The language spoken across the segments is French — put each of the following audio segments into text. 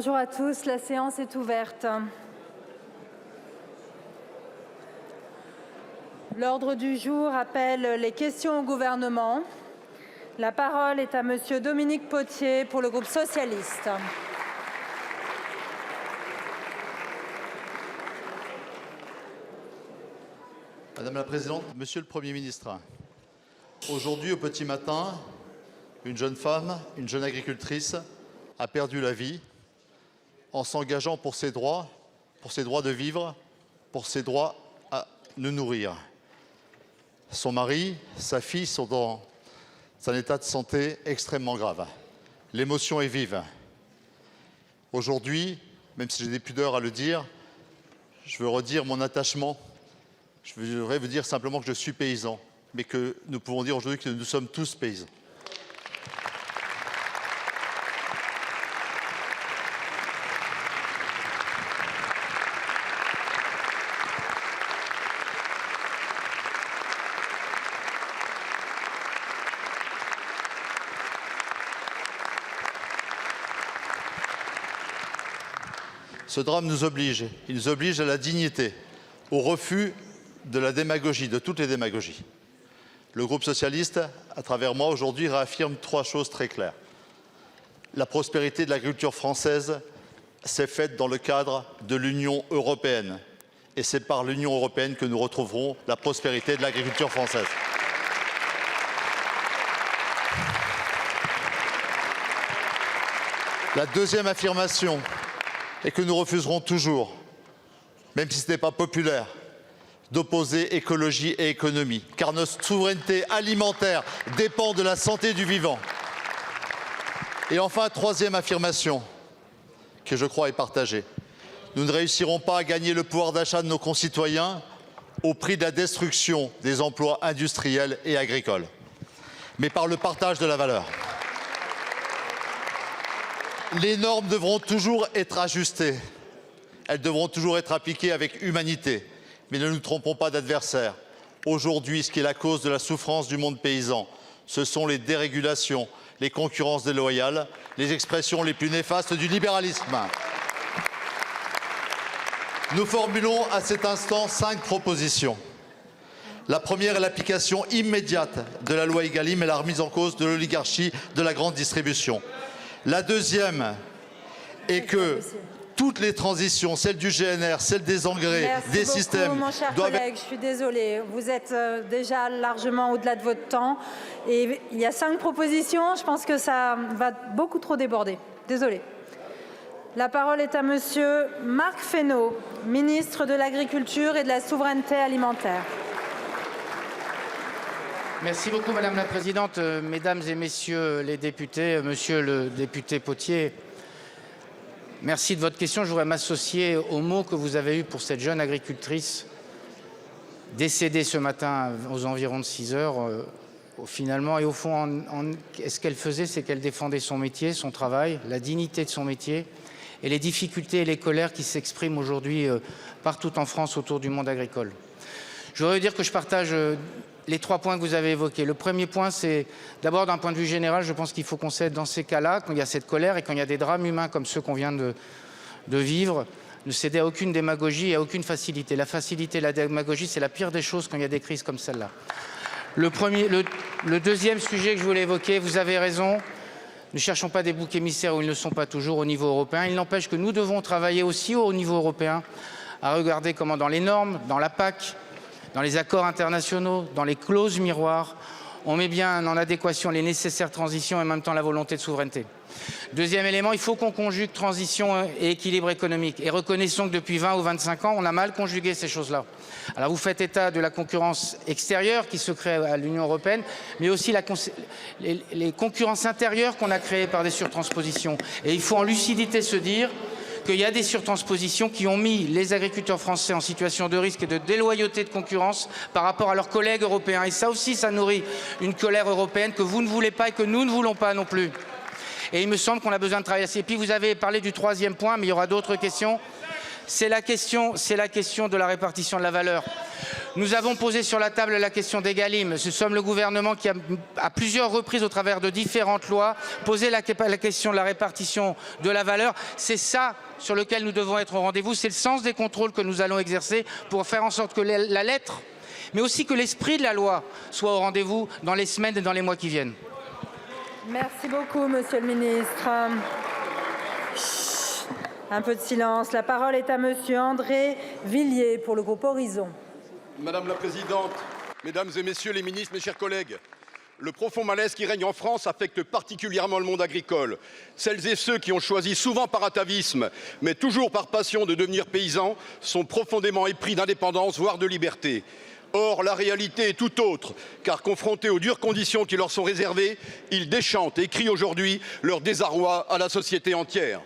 Bonjour à tous, la séance est ouverte. L'ordre du jour appelle les questions au gouvernement. La parole est à Monsieur Dominique Potier pour le groupe socialiste. Madame la Présidente, Monsieur le Premier ministre, aujourd'hui au petit matin, une jeune femme, une jeune agricultrice a perdu la vie en s'engageant pour ses droits de vivre, pour ses droits à nous nourrir. Son mari, sa fille sont dans un état de santé extrêmement grave. L'émotion est vive. Aujourd'hui, même si j'ai des pudeurs à le dire, je veux redire mon attachement. Je voudrais vous dire simplement que je suis paysan, mais que nous pouvons dire aujourd'hui que nous sommes tous paysans. Ce drame nous oblige, il nous oblige à la dignité, au refus de la démagogie, de toutes les démagogies. Le groupe socialiste, à travers moi, aujourd'hui, réaffirme 3 choses très claires. La prospérité de l'agriculture française s'est faite dans le cadre de l'Union européenne. Et c'est par l'Union européenne que nous retrouverons la prospérité de l'agriculture française. La deuxième affirmation est que nous refuserons toujours, même si ce n'est pas populaire, d'opposer écologie et économie, car notre souveraineté alimentaire dépend de la santé du vivant. Et enfin, troisième affirmation, que je crois est partagée. Nous ne réussirons pas à gagner le pouvoir d'achat de nos concitoyens au prix de la destruction des emplois industriels et agricoles, mais par le partage de la valeur. Les normes devront toujours être ajustées, elles devront toujours être appliquées avec humanité. Mais ne nous trompons pas d'adversaire. Aujourd'hui, ce qui est la cause de la souffrance du monde paysan, ce sont les dérégulations, les concurrences déloyales, les expressions les plus néfastes du libéralisme. Nous formulons à cet instant 5 propositions. La première est l'application immédiate de la loi Egalim et la remise en cause de l'oligarchie de la grande distribution. La deuxième est que toutes les transitions, celles du GNR, celles des engrais, des systèmes... Mon cher collègue, je suis désolée. Vous êtes déjà largement au-delà de votre temps. Et il y a 5 propositions. Je pense que ça va beaucoup trop déborder. Désolée. La parole est à Monsieur Marc Fesneau, ministre de l'Agriculture et de la Souveraineté alimentaire. Merci beaucoup, Madame la Présidente. Mesdames et Messieurs les députés, Monsieur le député Potier, merci de votre question. Je voudrais m'associer aux mots que vous avez eus pour cette jeune agricultrice décédée ce matin aux environs de 6 heures. Finalement, et au fond, ce qu'elle faisait, c'est qu'elle défendait son métier, son travail, la dignité de son métier et les difficultés et les colères qui s'expriment aujourd'hui partout en France autour du monde agricole. Je voudrais dire que je partage les 3 points que vous avez évoqués. Le premier point, c'est d'abord d'un point de vue général, je pense qu'il faut qu'on cède dans ces cas-là, quand il y a cette colère et quand il y a des drames humains comme ceux qu'on vient de vivre, ne céder à aucune démagogie et à aucune facilité. La facilité et la démagogie, c'est la pire des choses quand il y a des crises comme celle-là. Le deuxième sujet que je voulais évoquer, vous avez raison, ne cherchons pas des boucs émissaires où ils ne sont pas toujours au niveau européen. Il n'empêche que nous devons travailler aussi au niveau européen à regarder comment dans les normes, dans la PAC, dans les accords internationaux, dans les clauses miroirs, on met bien en adéquation les nécessaires transitions et en même temps la volonté de souveraineté. Deuxième élément, il faut qu'on conjugue transition et équilibre économique. Et reconnaissons que depuis 20 ou 25 ans, on a mal conjugué ces choses-là. Alors vous faites état de la concurrence extérieure qui se crée à l'Union européenne, mais aussi les concurrences intérieures qu'on a créées par des surtranspositions. Et il faut en lucidité se dire qu'il y a des surtranspositions qui ont mis les agriculteurs français en situation de risque et de déloyauté de concurrence par rapport à leurs collègues européens. Et ça aussi, ça nourrit une colère européenne que vous ne voulez pas et que nous ne voulons pas non plus. Et il me semble qu'on a besoin de travailler. Et puis vous avez parlé du 3e point, mais il y aura d'autres questions. c'est la question de la répartition de la valeur. Nous avons posé sur la table la question d'Egalim. Nous sommes le gouvernement qui a, à plusieurs reprises, au travers de différentes lois, posé la question de la répartition de la valeur. C'est ça sur lequel nous devons être au rendez-vous. C'est le sens des contrôles que nous allons exercer pour faire en sorte que la lettre, mais aussi que l'esprit de la loi soit au rendez-vous dans les semaines et dans les mois qui viennent. Merci beaucoup, Monsieur le Ministre. Un peu de silence. La parole est à Monsieur André Villiers pour le groupe Horizon. Madame la Présidente, Mesdames et Messieurs les ministres, mes chers collègues, le profond malaise qui règne en France affecte particulièrement le monde agricole. Celles et ceux qui ont choisi, souvent par atavisme, mais toujours par passion, de devenir paysans, sont profondément épris d'indépendance, voire de liberté. Or, la réalité est tout autre, car confrontés aux dures conditions qui leur sont réservées, ils déchantent et crient aujourd'hui leur désarroi à la société entière.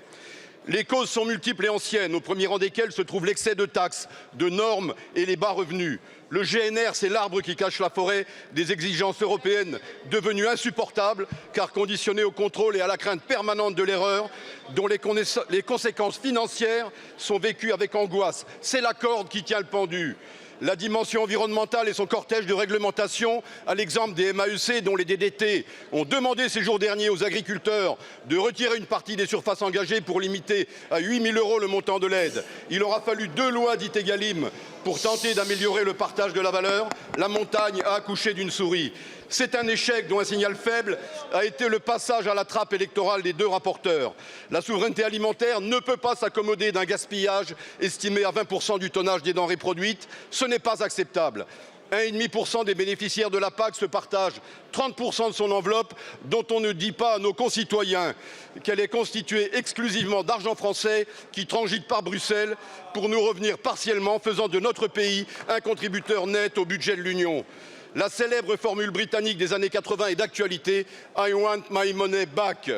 Les causes sont multiples et anciennes, au premier rang desquelles se trouve l'excès de taxes, de normes et les bas revenus. Le GNR, c'est l'arbre qui cache la forêt des exigences européennes devenues insupportables, car conditionnées au contrôle et à la crainte permanente de l'erreur, dont les conséquences financières sont vécues avec angoisse. C'est la corde qui tient le pendu. La dimension environnementale et son cortège de réglementation, à l'exemple des MAEC dont les DDT ont demandé ces jours derniers aux agriculteurs de retirer une partie des surfaces engagées pour limiter à 8 000 € le montant de l'aide. Il aura fallu 2 lois dites Egalim pour tenter d'améliorer le partage de la valeur. La montagne a accouché d'une souris. C'est un échec dont un signal faible a été le passage à la trappe électorale des 2 rapporteurs. La souveraineté alimentaire ne peut pas s'accommoder d'un gaspillage estimé à 20% du tonnage des denrées produites. Ce n'est pas acceptable. 1,5% des bénéficiaires de la PAC se partagent 30% de son enveloppe, dont on ne dit pas à nos concitoyens qu'elle est constituée exclusivement d'argent français qui transite par Bruxelles pour nous revenir partiellement, faisant de notre pays un contributeur net au budget de l'Union. La célèbre formule britannique des années 80 est d'actualité « I want my money back ».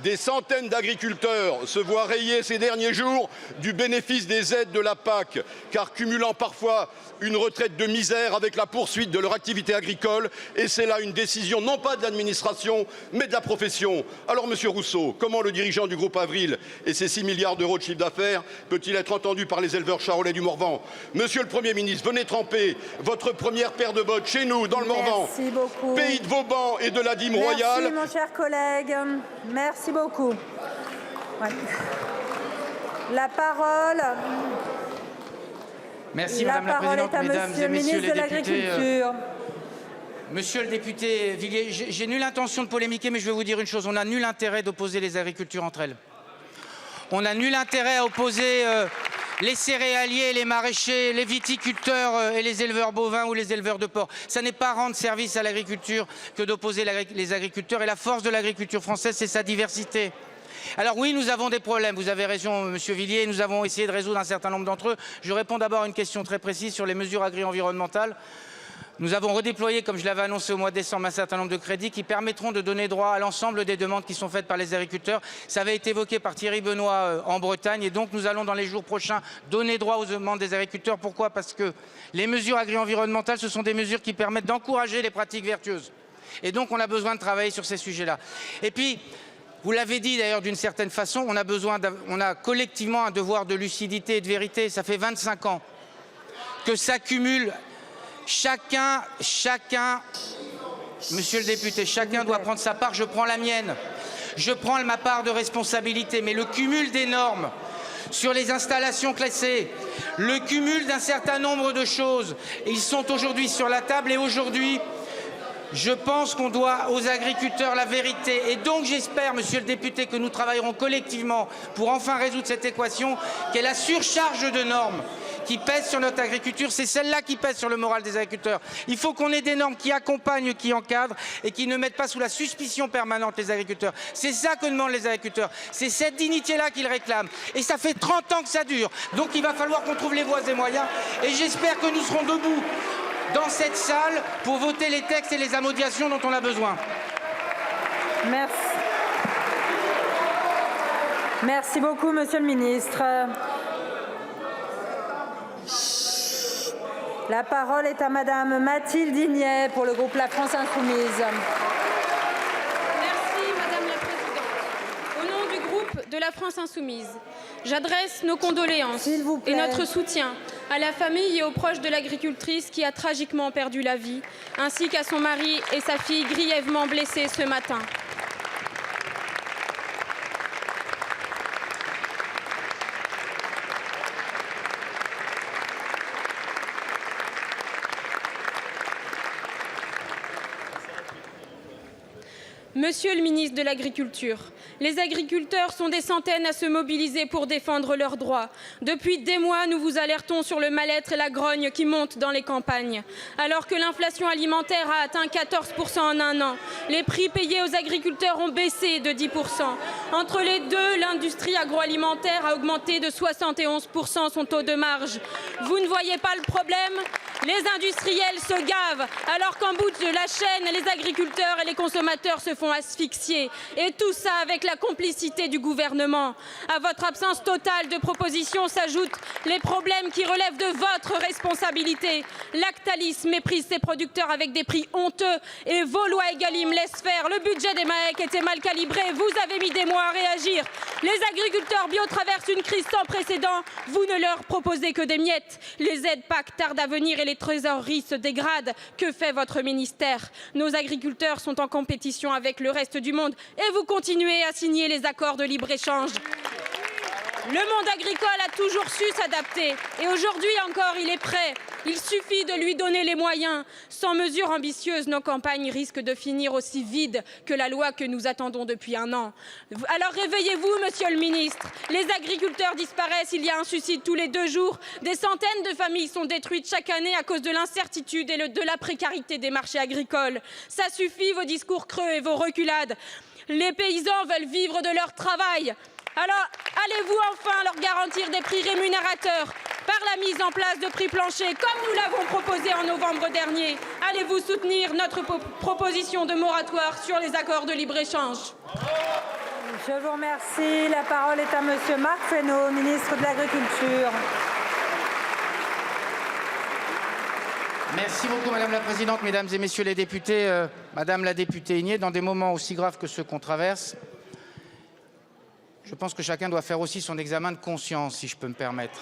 Des centaines d'agriculteurs se voient rayés ces derniers jours du bénéfice des aides de la PAC, car cumulant parfois une retraite de misère avec la poursuite de leur activité agricole. Et c'est là une décision non pas de l'administration, mais de la profession. Alors, Monsieur Rousseau, comment le dirigeant du groupe Avril et ses 6 milliards d'euros de chiffre d'affaires peut-il être entendu par les éleveurs charolais du Morvan? Monsieur le Premier ministre, venez tremper votre première paire de bottes chez nous, dans le Morvan, pays de Vauban et de la dîme royale. Merci, mon cher collègue. Merci beaucoup. Ouais. La parole. Merci Madame la Présidente, Mesdames et Messieurs les députés. Monsieur le député Villiers, j'ai nulle intention de polémiquer, mais je vais vous dire une chose, on n'a nul intérêt d'opposer les agricultures entre elles. On n'a nul intérêt à opposer les céréaliers, les maraîchers, les viticulteurs et les éleveurs bovins ou les éleveurs de porc. Ça n'est pas rendre service à l'agriculture que d'opposer les agriculteurs. Et la force de l'agriculture française, c'est sa diversité. Alors oui, nous avons des problèmes. Vous avez raison, Monsieur Villiers. Nous avons essayé de résoudre un certain nombre d'entre eux. Je réponds d'abord à une question très précise sur les mesures agri-environnementales. Nous avons redéployé, comme je l'avais annoncé au mois de décembre, un certain nombre de crédits qui permettront de donner droit à l'ensemble des demandes qui sont faites par les agriculteurs. Ça avait été évoqué par Thierry Benoît en Bretagne et donc nous allons dans les jours prochains donner droit aux demandes des agriculteurs. Pourquoi? Parce que les mesures agri-environnementales, ce sont des mesures qui permettent d'encourager les pratiques vertueuses. Et donc on a besoin de travailler sur ces sujets-là. Et puis, vous l'avez dit d'ailleurs d'une certaine façon, on a collectivement un devoir de lucidité et de vérité. Ça fait 25 ans que s'accumulent. Chacun, Monsieur le député, chacun doit prendre sa part, je prends la mienne. Je prends ma part de responsabilité, mais le cumul des normes sur les installations classées, le cumul d'un certain nombre de choses, ils sont aujourd'hui sur la table et aujourd'hui, je pense qu'on doit aux agriculteurs la vérité. Et donc j'espère, Monsieur le député, que nous travaillerons collectivement pour enfin résoudre cette équation qui est la surcharge de normes qui pèsent sur notre agriculture, c'est celle-là qui pèse sur le moral des agriculteurs. Il faut qu'on ait des normes qui accompagnent, qui encadrent et qui ne mettent pas sous la suspicion permanente les agriculteurs. C'est ça que demandent les agriculteurs. C'est cette dignité-là qu'ils réclament. Et ça fait 30 ans que ça dure. Donc il va falloir qu'on trouve les voies et moyens. Et j'espère que nous serons debout dans cette salle pour voter les textes et les améliorations dont on a besoin. Merci. Merci beaucoup, Monsieur le Ministre. La parole est à Madame Mathilde Dignet pour le groupe La France Insoumise. Merci Madame la Présidente. Au nom du groupe de La la France insoumise, j'adresse nos condoléances et notre soutien à la famille et aux proches de l'agricultrice qui a tragiquement perdu la vie, ainsi qu'à son mari et sa fille grièvement blessés ce matin. Monsieur le ministre de l'Agriculture, les agriculteurs sont des centaines à se mobiliser pour défendre leurs droits. Depuis des mois, nous vous alertons sur le mal-être et la grogne qui montent dans les campagnes. Alors que l'inflation alimentaire a atteint 14% en un an, les prix payés aux agriculteurs ont baissé de 10%. Entre les deux, l'industrie agroalimentaire a augmenté de 71% son taux de marge. Vous ne voyez pas le problème ? Les industriels se gavent, alors qu'en bout de la chaîne, les agriculteurs et les consommateurs se font asphyxier. Et tout ça avec la complicité du gouvernement. À votre absence totale de propositions s'ajoutent les problèmes qui relèvent de votre responsabilité. Lactalis méprise ses producteurs avec des prix honteux et vos lois Egalim laissent faire. Le budget des MAEC était mal calibré. Vous avez mis des mois à réagir. Les agriculteurs bio traversent une crise sans précédent. Vous ne leur proposez que des miettes. Les aides PAC tardent à venir et les trésoreries se dégradent. Que fait votre ministère? Nos agriculteurs sont en compétition avec le reste du monde et vous continuez à signer les accords de libre-échange. Le monde agricole a toujours su s'adapter et aujourd'hui encore il est prêt. Il suffit de lui donner les moyens. Sans mesures ambitieuses, nos campagnes risquent de finir aussi vides que la loi que nous attendons depuis un an. Alors réveillez-vous, monsieur le ministre. Les agriculteurs disparaissent, il y a un suicide tous les 2 jours. Des centaines de familles sont détruites chaque année à cause de l'incertitude et de la précarité des marchés agricoles. Ça suffit, vos discours creux et vos reculades. Les paysans veulent vivre de leur travail. Alors, allez-vous enfin leur garantir des prix rémunérateurs par la mise en place de prix planchers, comme nous l'avons proposé en novembre dernier? Allez-vous soutenir notre proposition de moratoire sur les accords de libre-échange? Je vous remercie. La parole est à monsieur Marc Fesneau, ministre de l'Agriculture. Merci beaucoup, Madame la Présidente, Mesdames et Messieurs les députés. Madame la députée Igné, dans des moments aussi graves que ceux qu'on traverse, je pense que chacun doit faire aussi son examen de conscience, si je peux me permettre.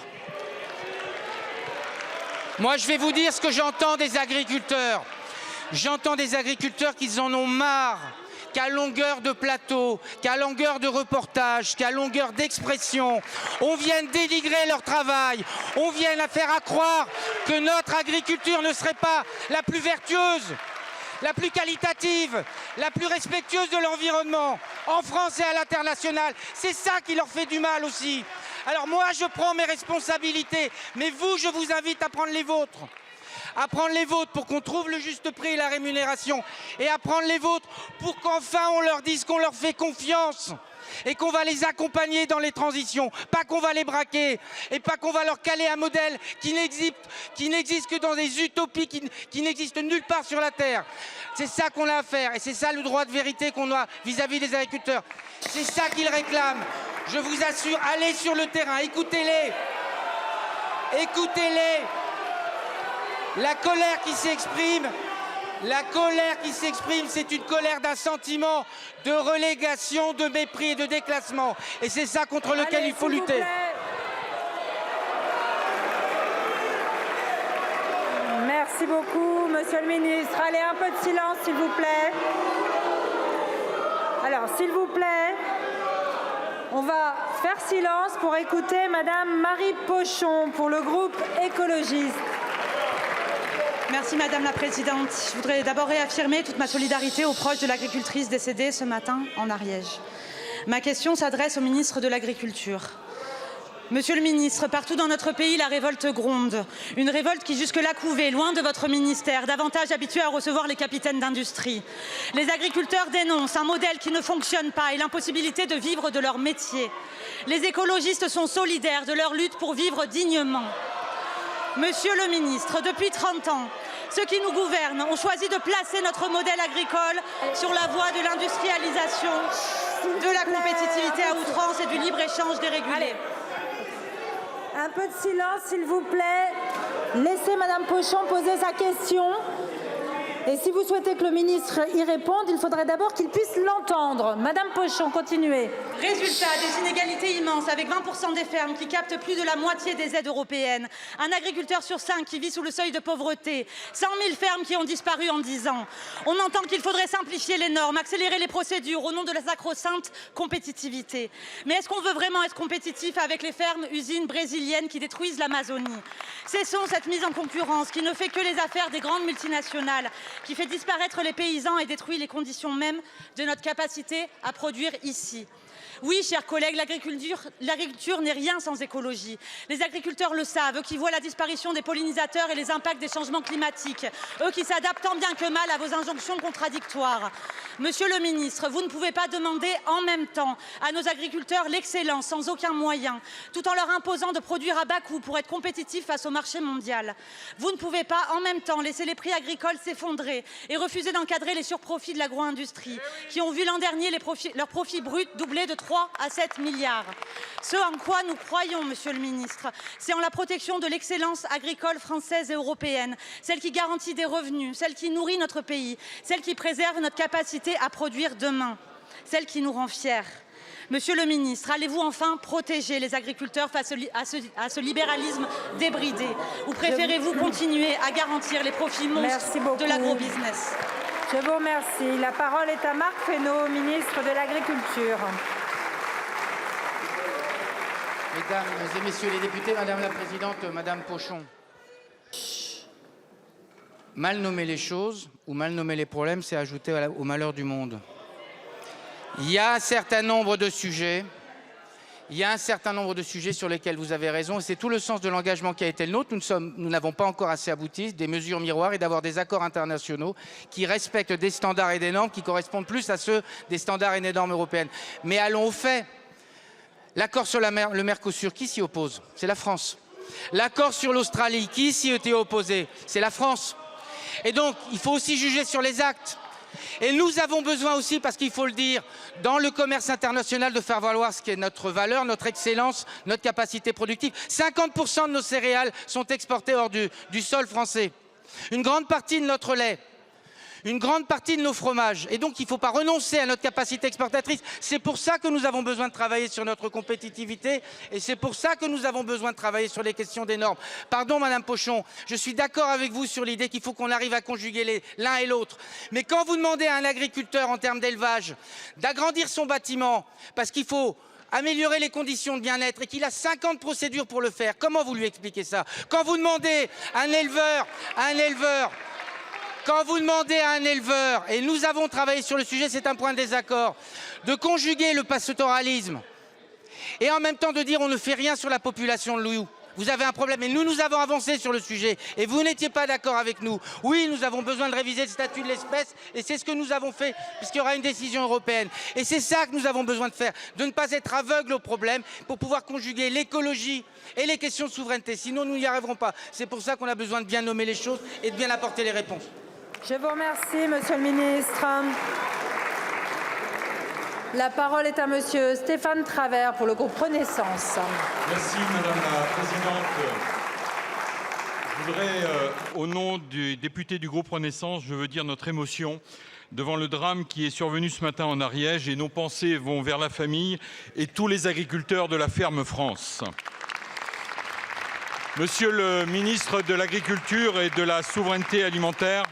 Moi, je vais vous dire ce que j'entends des agriculteurs. J'entends des agriculteurs qui en ont marre, qu'à longueur de plateau, qu'à longueur de reportage, qu'à longueur d'expression, on vienne dénigrer leur travail, on vienne faire croire que notre agriculture ne serait pas la plus vertueuse, la plus qualitative, la plus respectueuse de l'environnement, en France et à l'international. C'est ça qui leur fait du mal aussi. Alors moi, je prends mes responsabilités, mais vous, je vous invite à prendre les vôtres. À prendre les vôtres pour qu'on trouve le juste prix et la rémunération. Et à prendre les vôtres pour qu'enfin on leur dise qu'on leur fait confiance. Et qu'on va les accompagner dans les transitions, pas qu'on va les braquer, et pas qu'on va leur caler un modèle qui n'existe que dans des utopies qui n'existent nulle part sur la terre. C'est ça qu'on a à faire, et c'est ça le droit de vérité qu'on a vis-à-vis des agriculteurs. C'est ça qu'ils réclament. Je vous assure, allez sur le terrain, écoutez-les. Écoutez-les. La colère qui s'exprime, c'est une colère d'un sentiment de relégation, de mépris et de déclassement. Et c'est ça contre lequel il faut lutter. Merci beaucoup, monsieur le ministre. Allez, un peu de silence, s'il vous plaît. Alors, s'il vous plaît, on va faire silence pour écouter madame Marie Pochon pour le groupe écologiste. Merci Madame la Présidente. Je voudrais d'abord réaffirmer toute ma solidarité aux proches de l'agricultrice décédée ce matin en Ariège. Ma question s'adresse au ministre de l'Agriculture. Monsieur le ministre, partout dans notre pays, la révolte gronde. Une révolte qui jusque-là couvait, loin de votre ministère, davantage habitué à recevoir les capitaines d'industrie. Les agriculteurs dénoncent un modèle qui ne fonctionne pas et l'impossibilité de vivre de leur métier. Les écologistes sont solidaires de leur lutte pour vivre dignement. Monsieur le ministre, depuis 30 ans, ceux qui nous gouvernent ont choisi de placer notre modèle agricole sur la voie de l'industrialisation, de la compétitivité à outrance et du libre-échange dérégulé. Allez. Un peu de silence, s'il vous plaît. Laissez madame Pochon poser sa question. Et si vous souhaitez que le ministre y réponde, il faudrait d'abord qu'il puisse l'entendre. Madame Pochon, continuez. Résultat, des inégalités immenses avec 20% des fermes qui captent plus de la moitié des aides européennes. Un agriculteur sur 5 qui vit sous le seuil de pauvreté. 100 000 fermes qui ont disparu en 10 ans. On entend qu'il faudrait simplifier les normes, accélérer les procédures au nom de la sacro-sainte compétitivité. Mais est-ce qu'on veut vraiment être compétitif avec les fermes usines brésiliennes qui détruisent l'Amazonie? Cessons cette mise en concurrence qui ne fait que les affaires des grandes multinationales, qui fait disparaître les paysans et détruit les conditions mêmes de notre capacité à produire ici. Oui, chers collègues, l'agriculture n'est rien sans écologie. Les agriculteurs le savent, eux qui voient la disparition des pollinisateurs et les impacts des changements climatiques, eux qui s'adaptent tant bien que mal à vos injonctions contradictoires. Monsieur le ministre, vous ne pouvez pas demander en même temps à nos agriculteurs l'excellence sans aucun moyen, tout en leur imposant de produire à bas coût pour être compétitifs face au marché mondial. Vous ne pouvez pas en même temps laisser les prix agricoles s'effondrer et refuser d'encadrer les surprofits de l'agro-industrie, qui ont vu l'an dernier leurs profits bruts doubler de 3 à 7 milliards. Ce en quoi nous croyons, monsieur le ministre, c'est en la protection de l'excellence agricole française et européenne, celle qui garantit des revenus, celle qui nourrit notre pays, celle qui préserve notre capacité à produire demain, celle qui nous rend fiers. Monsieur le ministre, allez-vous enfin protéger les agriculteurs face à ce libéralisme débridé, ou préférez-vous continuer à garantir les profits monstres de l'agrobusiness? Je vous remercie. La parole est à Marc Fesneau, ministre de l'Agriculture. Mesdames et messieurs les députés, Madame la Présidente, Madame Pochon, mal nommer les choses ou mal nommer les problèmes, c'est ajouter au malheur du monde. Il y a un certain nombre de sujets sur lesquels vous avez raison, et c'est tout le sens de l'engagement qui a été le nôtre. Nous n'avons pas encore assez abouti, des mesures miroirs et d'avoir des accords internationaux qui respectent des standards et des normes qui correspondent plus à ceux des standards et des normes européennes. Mais allons au fait. L'accord sur le Mercosur, qui s'y oppose? C'est la France. L'accord sur l'Australie, qui s'y était opposé? C'est la France. Et donc, il faut aussi juger sur les actes. Et nous avons besoin aussi, parce qu'il faut le dire, dans le commerce international, de faire valoir ce qui est notre valeur, notre excellence, notre capacité productive. 50% de nos céréales sont exportées hors du sol français. Une grande partie de notre lait. Une grande partie de nos fromages. Et donc, il ne faut pas renoncer à notre capacité exportatrice. C'est pour ça que nous avons besoin de travailler sur notre compétitivité et c'est pour ça que nous avons besoin de travailler sur les questions des normes. Pardon, Madame Pochon, je suis d'accord avec vous sur l'idée qu'il faut qu'on arrive à conjuguer l'un et l'autre. Mais quand vous demandez à un agriculteur, en termes d'élevage, d'agrandir son bâtiment, parce qu'il faut améliorer les conditions de bien-être et qu'il a 50 procédures pour le faire, comment vous lui expliquez ça? Quand vous demandez à un éleveur, quand vous demandez à un éleveur, et nous avons travaillé sur le sujet, c'est un point de désaccord, de conjuguer le pastoralisme et en même temps de dire on ne fait rien sur la population de loups, vous avez un problème. Et nous avons avancé sur le sujet et vous n'étiez pas d'accord avec nous. Oui, nous avons besoin de réviser le statut de l'espèce et c'est ce que nous avons fait puisqu'il y aura une décision européenne. Et c'est ça que nous avons besoin de faire, de ne pas être aveugles au problème pour pouvoir conjuguer l'écologie et les questions de souveraineté. Sinon, nous n'y arriverons pas. C'est pour ça qu'on a besoin de bien nommer les choses et de bien apporter les réponses. Je vous remercie, Monsieur le ministre. La parole est à Monsieur Stéphane Travert pour le groupe Renaissance. Merci Madame la Présidente. Je voudrais, au nom des députés du groupe Renaissance, je veux dire notre émotion devant le drame qui est survenu ce matin en Ariège et nos pensées vont vers la famille et tous les agriculteurs de la ferme France. Monsieur le ministre de l'Agriculture et de la Souveraineté alimentaire,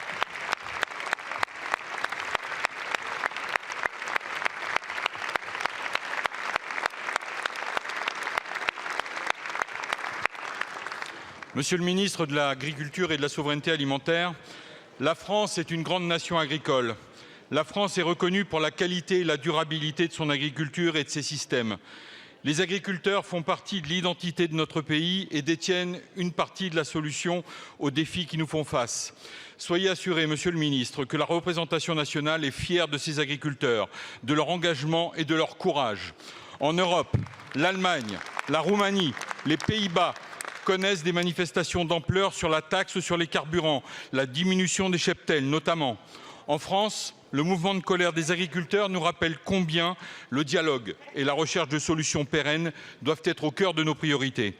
Monsieur le ministre de l'Agriculture et de la Souveraineté alimentaire, la France est une grande nation agricole. La France est reconnue pour la qualité et la durabilité de son agriculture et de ses systèmes. Les agriculteurs font partie de l'identité de notre pays et détiennent une partie de la solution aux défis qui nous font face. Soyez assuré, Monsieur le ministre, que la représentation nationale est fière de ces agriculteurs, de leur engagement et de leur courage. En Europe, l'Allemagne, la Roumanie, les Pays-Bas connaissent des manifestations d'ampleur sur la taxe sur les carburants, la diminution des cheptels notamment. En France, le mouvement de colère des agriculteurs nous rappelle combien le dialogue et la recherche de solutions pérennes doivent être au cœur de nos priorités.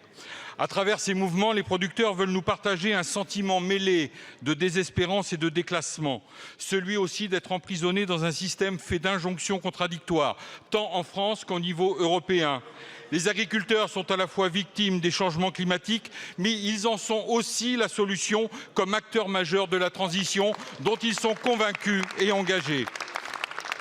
À travers ces mouvements, les producteurs veulent nous partager un sentiment mêlé de désespérance et de déclassement, celui aussi d'être emprisonnés dans un système fait d'injonctions contradictoires, tant en France qu'au niveau européen. Les agriculteurs sont à la fois victimes des changements climatiques, mais ils en sont aussi la solution comme acteurs majeurs de la transition dont ils sont convaincus et engagés.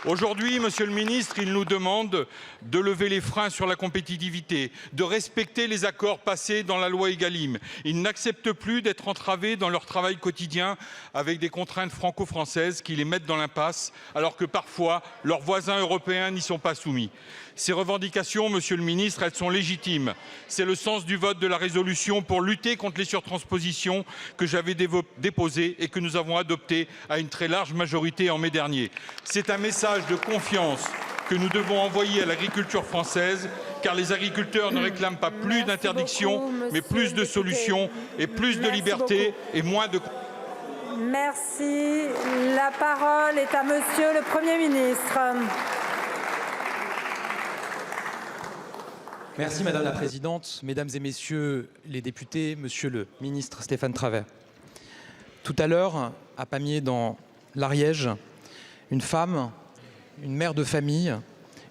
Aujourd'hui, Monsieur le Ministre, ils nous demandent de lever les freins sur la compétitivité, de respecter les accords passés dans la loi Egalim. Ils n'acceptent plus d'être entravés dans leur travail quotidien avec des contraintes franco-françaises qui les mettent dans l'impasse, alors que parfois leurs voisins européens n'y sont pas soumis. Ces revendications, Monsieur le Ministre, elles sont légitimes. C'est le sens du vote de la résolution pour lutter contre les surtranspositions que j'avais déposée et que nous avons adoptée à une très large majorité en mai dernier. C'est un message de confiance que nous devons envoyer à l'agriculture française, car les agriculteurs ne réclament pas plus d'interdictions, mais plus de solutions et plus de liberté et moins de... Merci. La parole est à Monsieur le Premier ministre. Merci Madame la Présidente, Mesdames et Messieurs les députés, Monsieur le Ministre Stéphane Travert. Tout à l'heure, à Pamiers dans l'Ariège, une femme, une mère de famille,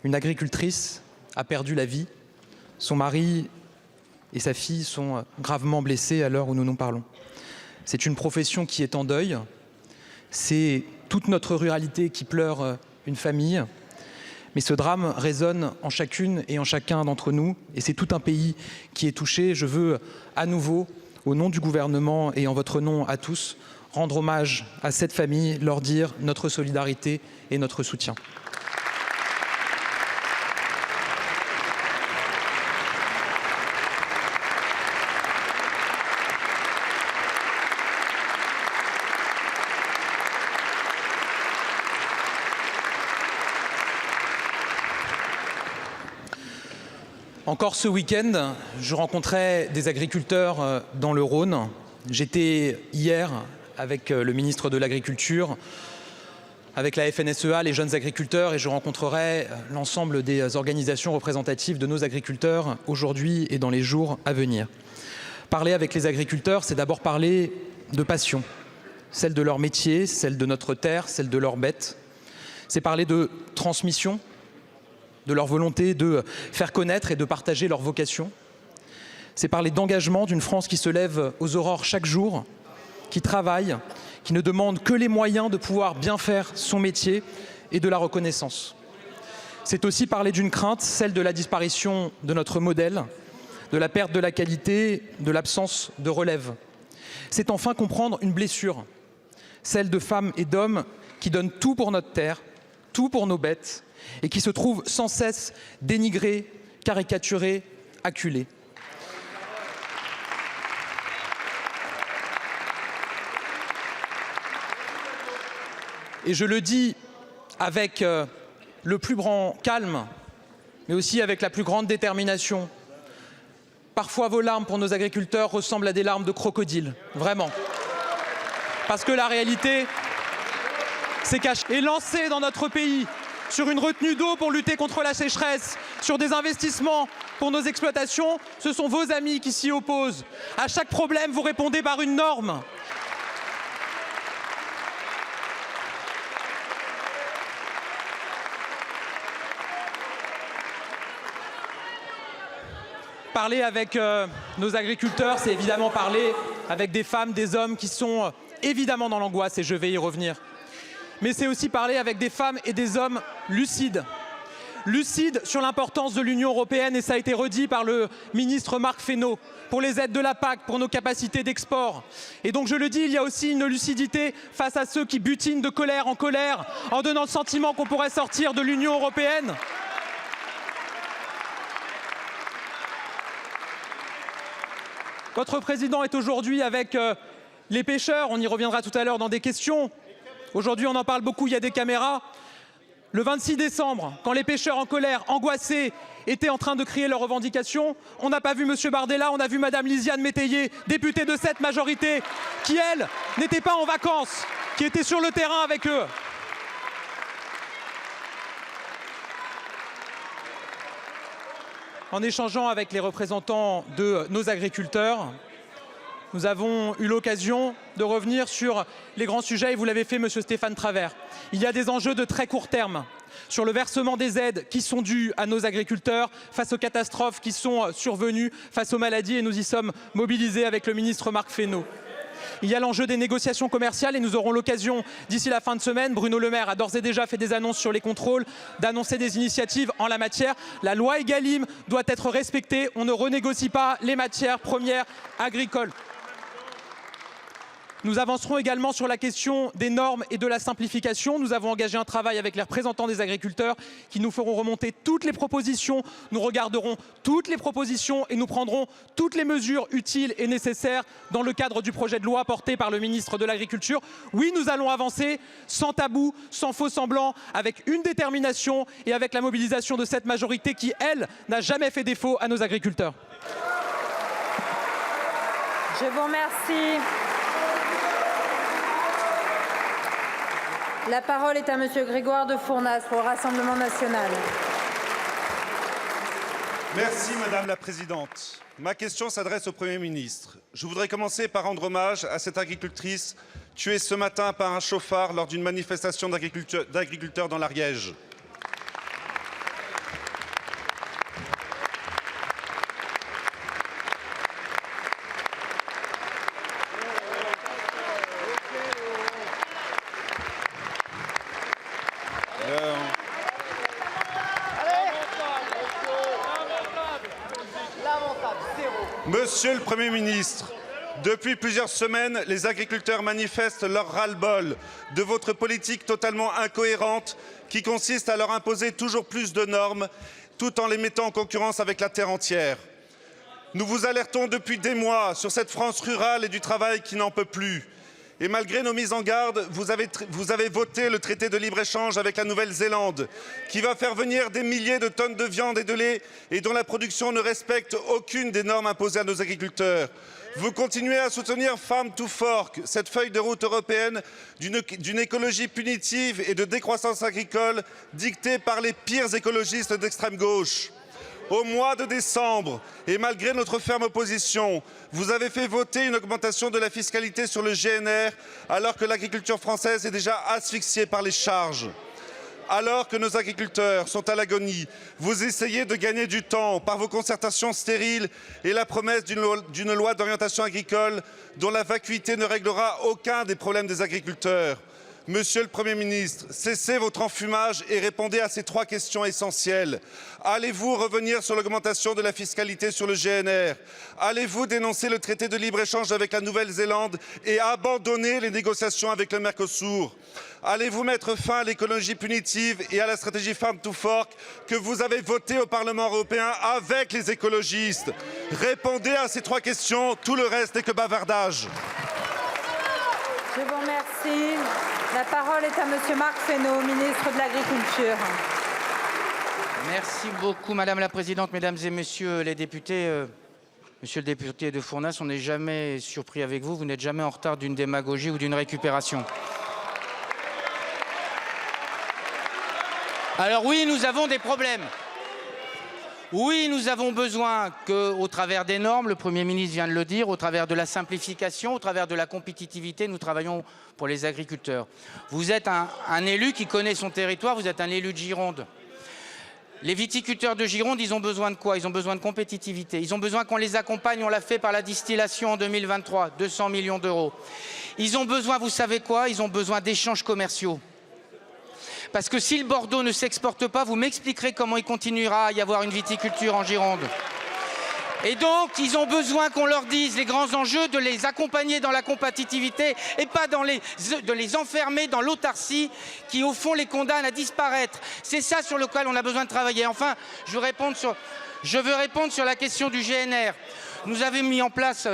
une agricultrice a perdu la vie. Son mari et sa fille sont gravement blessés à l'heure où nous nous parlons. C'est une profession qui est en deuil. C'est toute notre ruralité qui pleure une famille. Mais ce drame résonne en chacune et en chacun d'entre nous. Et c'est tout un pays qui est touché. Je veux à nouveau, au nom du gouvernement et en votre nom à tous, rendre hommage à cette famille, leur dire notre solidarité et notre soutien. Encore ce week-end, je rencontrais des agriculteurs dans le Rhône. J'étais hier avec le ministre de l'Agriculture, avec la FNSEA, les jeunes agriculteurs, et je rencontrerai l'ensemble des organisations représentatives de nos agriculteurs aujourd'hui et dans les jours à venir. Parler avec les agriculteurs, c'est d'abord parler de passion, celle de leur métier, celle de notre terre, celle de leurs bêtes. C'est parler de transmission, de leur volonté de faire connaître et de partager leur vocation. C'est parler d'engagement d'une France qui se lève aux aurores chaque jour, qui travaille, qui ne demande que les moyens de pouvoir bien faire son métier et de la reconnaissance. C'est aussi parler d'une crainte, celle de la disparition de notre modèle, de la perte de la qualité, de l'absence de relève. C'est enfin comprendre une blessure, celle de femmes et d'hommes qui donnent tout pour notre terre, tout pour nos bêtes, et qui se trouvent sans cesse dénigrés, caricaturés, acculés. Et je le dis avec le plus grand calme, mais aussi avec la plus grande détermination. Parfois, vos larmes pour nos agriculteurs ressemblent à des larmes de crocodile, vraiment. Parce que la réalité, c'est qu'à lancer dans notre pays sur une retenue d'eau pour lutter contre la sécheresse, sur des investissements pour nos exploitations, ce sont vos amis qui s'y opposent. À chaque problème, vous répondez par une norme. Parler avec nos agriculteurs, c'est évidemment parler avec des femmes, des hommes qui sont évidemment dans l'angoisse, et je vais y revenir. Mais c'est aussi parler avec des femmes et des hommes lucides. Lucides sur l'importance de l'Union européenne, et ça a été redit par le ministre Marc Fesneau, pour les aides de la PAC, pour nos capacités d'export. Et donc je le dis, il y a aussi une lucidité face à ceux qui butinent de colère en donnant le sentiment qu'on pourrait sortir de l'Union européenne. Votre président est aujourd'hui avec les pêcheurs, on y reviendra tout à l'heure dans des questions. Aujourd'hui, on en parle beaucoup, il y a des caméras. Le 26 décembre, quand les pêcheurs en colère, angoissés, étaient en train de crier leurs revendications, on n'a pas vu M. Bardella, on a vu Mme Lisiane Métayer, députée de cette majorité, qui, elle, n'était pas en vacances, qui était sur le terrain avec eux. en échangeant avec les représentants de nos agriculteurs, nous avons eu l'occasion de revenir sur les grands sujets et vous l'avez fait, monsieur Stéphane Travert. Il y a des enjeux de très court terme sur le versement des aides qui sont dues à nos agriculteurs face aux catastrophes qui sont survenues, face aux maladies, et nous y sommes mobilisés avec le ministre Marc Fesneau. Il y a l'enjeu des négociations commerciales et nous aurons l'occasion d'ici la fin de semaine, Bruno Le Maire a d'ores et déjà fait des annonces sur les contrôles, d'annoncer des initiatives en la matière. La loi Egalim doit être respectée, on ne renégocie pas les matières premières agricoles. Nous avancerons également sur la question des normes et de la simplification. Nous avons engagé un travail avec les représentants des agriculteurs qui nous feront remonter toutes les propositions. Nous regarderons toutes les propositions et nous prendrons toutes les mesures utiles et nécessaires dans le cadre du projet de loi porté par le ministre de l'Agriculture. Oui, nous allons avancer sans tabou, sans faux semblants, avec une détermination et avec la mobilisation de cette majorité qui, elle, n'a jamais fait défaut à nos agriculteurs. Je vous remercie. La parole est à monsieur Grégoire de Fournas pour le Rassemblement national. Merci Madame la Présidente. Ma question s'adresse au Premier ministre. Je voudrais commencer par rendre hommage à cette agricultrice tuée ce matin par un chauffard lors d'une manifestation d'agriculteurs dans l'Ariège. Monsieur le Premier ministre, depuis plusieurs semaines, les agriculteurs manifestent leur ras-le-bol de votre politique totalement incohérente qui consiste à leur imposer toujours plus de normes tout en les mettant en concurrence avec la terre entière. Nous vous alertons depuis des mois sur cette France rurale et du travail qui n'en peut plus. Et malgré nos mises en garde, vous avez voté le traité de libre-échange avec la Nouvelle-Zélande, qui va faire venir des milliers de tonnes de viande et de lait et dont la production ne respecte aucune des normes imposées à nos agriculteurs. Vous continuez à soutenir Farm to Fork, cette feuille de route européenne d'une écologie punitive et de décroissance agricole dictée par les pires écologistes d'extrême gauche. Au mois de décembre, et malgré notre ferme opposition, vous avez fait voter une augmentation de la fiscalité sur le GNR, alors que l'agriculture française est déjà asphyxiée par les charges. Alors que nos agriculteurs sont à l'agonie, vous essayez de gagner du temps par vos concertations stériles et la promesse d'une loi d'orientation agricole dont la vacuité ne réglera aucun des problèmes des agriculteurs. Monsieur le Premier ministre, cessez votre enfumage et répondez à ces 3 questions essentielles. Allez-vous revenir sur l'augmentation de la fiscalité sur le GNR? Allez-vous dénoncer le traité de libre-échange avec la Nouvelle-Zélande et abandonner les négociations avec le Mercosur? Allez-vous mettre fin à l'écologie punitive et à la stratégie Farm to Fork que vous avez votée au Parlement européen avec les écologistes? Répondez à ces 3 questions, tout le reste n'est que bavardage. Je vous remercie. La parole est à monsieur Marc Fesneau, ministre de l'Agriculture. Merci beaucoup, Madame la Présidente, Mesdames et Messieurs les députés. Monsieur le député de Fournas, on n'est jamais surpris avec vous. Vous n'êtes jamais en retard d'une démagogie ou d'une récupération. Alors oui, nous avons des problèmes. Oui, nous avons besoin qu'au travers des normes, le Premier ministre vient de le dire, au travers de la simplification, au travers de la compétitivité, nous travaillons pour les agriculteurs. Vous êtes un élu qui connaît son territoire, vous êtes un élu de Gironde. Les viticulteurs de Gironde, ils ont besoin de quoi? Ils ont besoin de compétitivité. Ils ont besoin qu'on les accompagne, on l'a fait par la distillation en 2023, 200 millions d'euros. Ils ont besoin, vous savez quoi? Ils ont besoin d'échanges commerciaux. Parce que si le Bordeaux ne s'exporte pas, vous m'expliquerez comment il continuera à y avoir une viticulture en Gironde. Et donc, ils ont besoin qu'on leur dise les grands enjeux, de les accompagner dans la compétitivité et pas de les enfermer dans l'autarcie qui, au fond, les condamne à disparaître. C'est ça sur lequel on a besoin de travailler. Enfin, je veux répondre sur la question du GNR. Nous avions mis en place,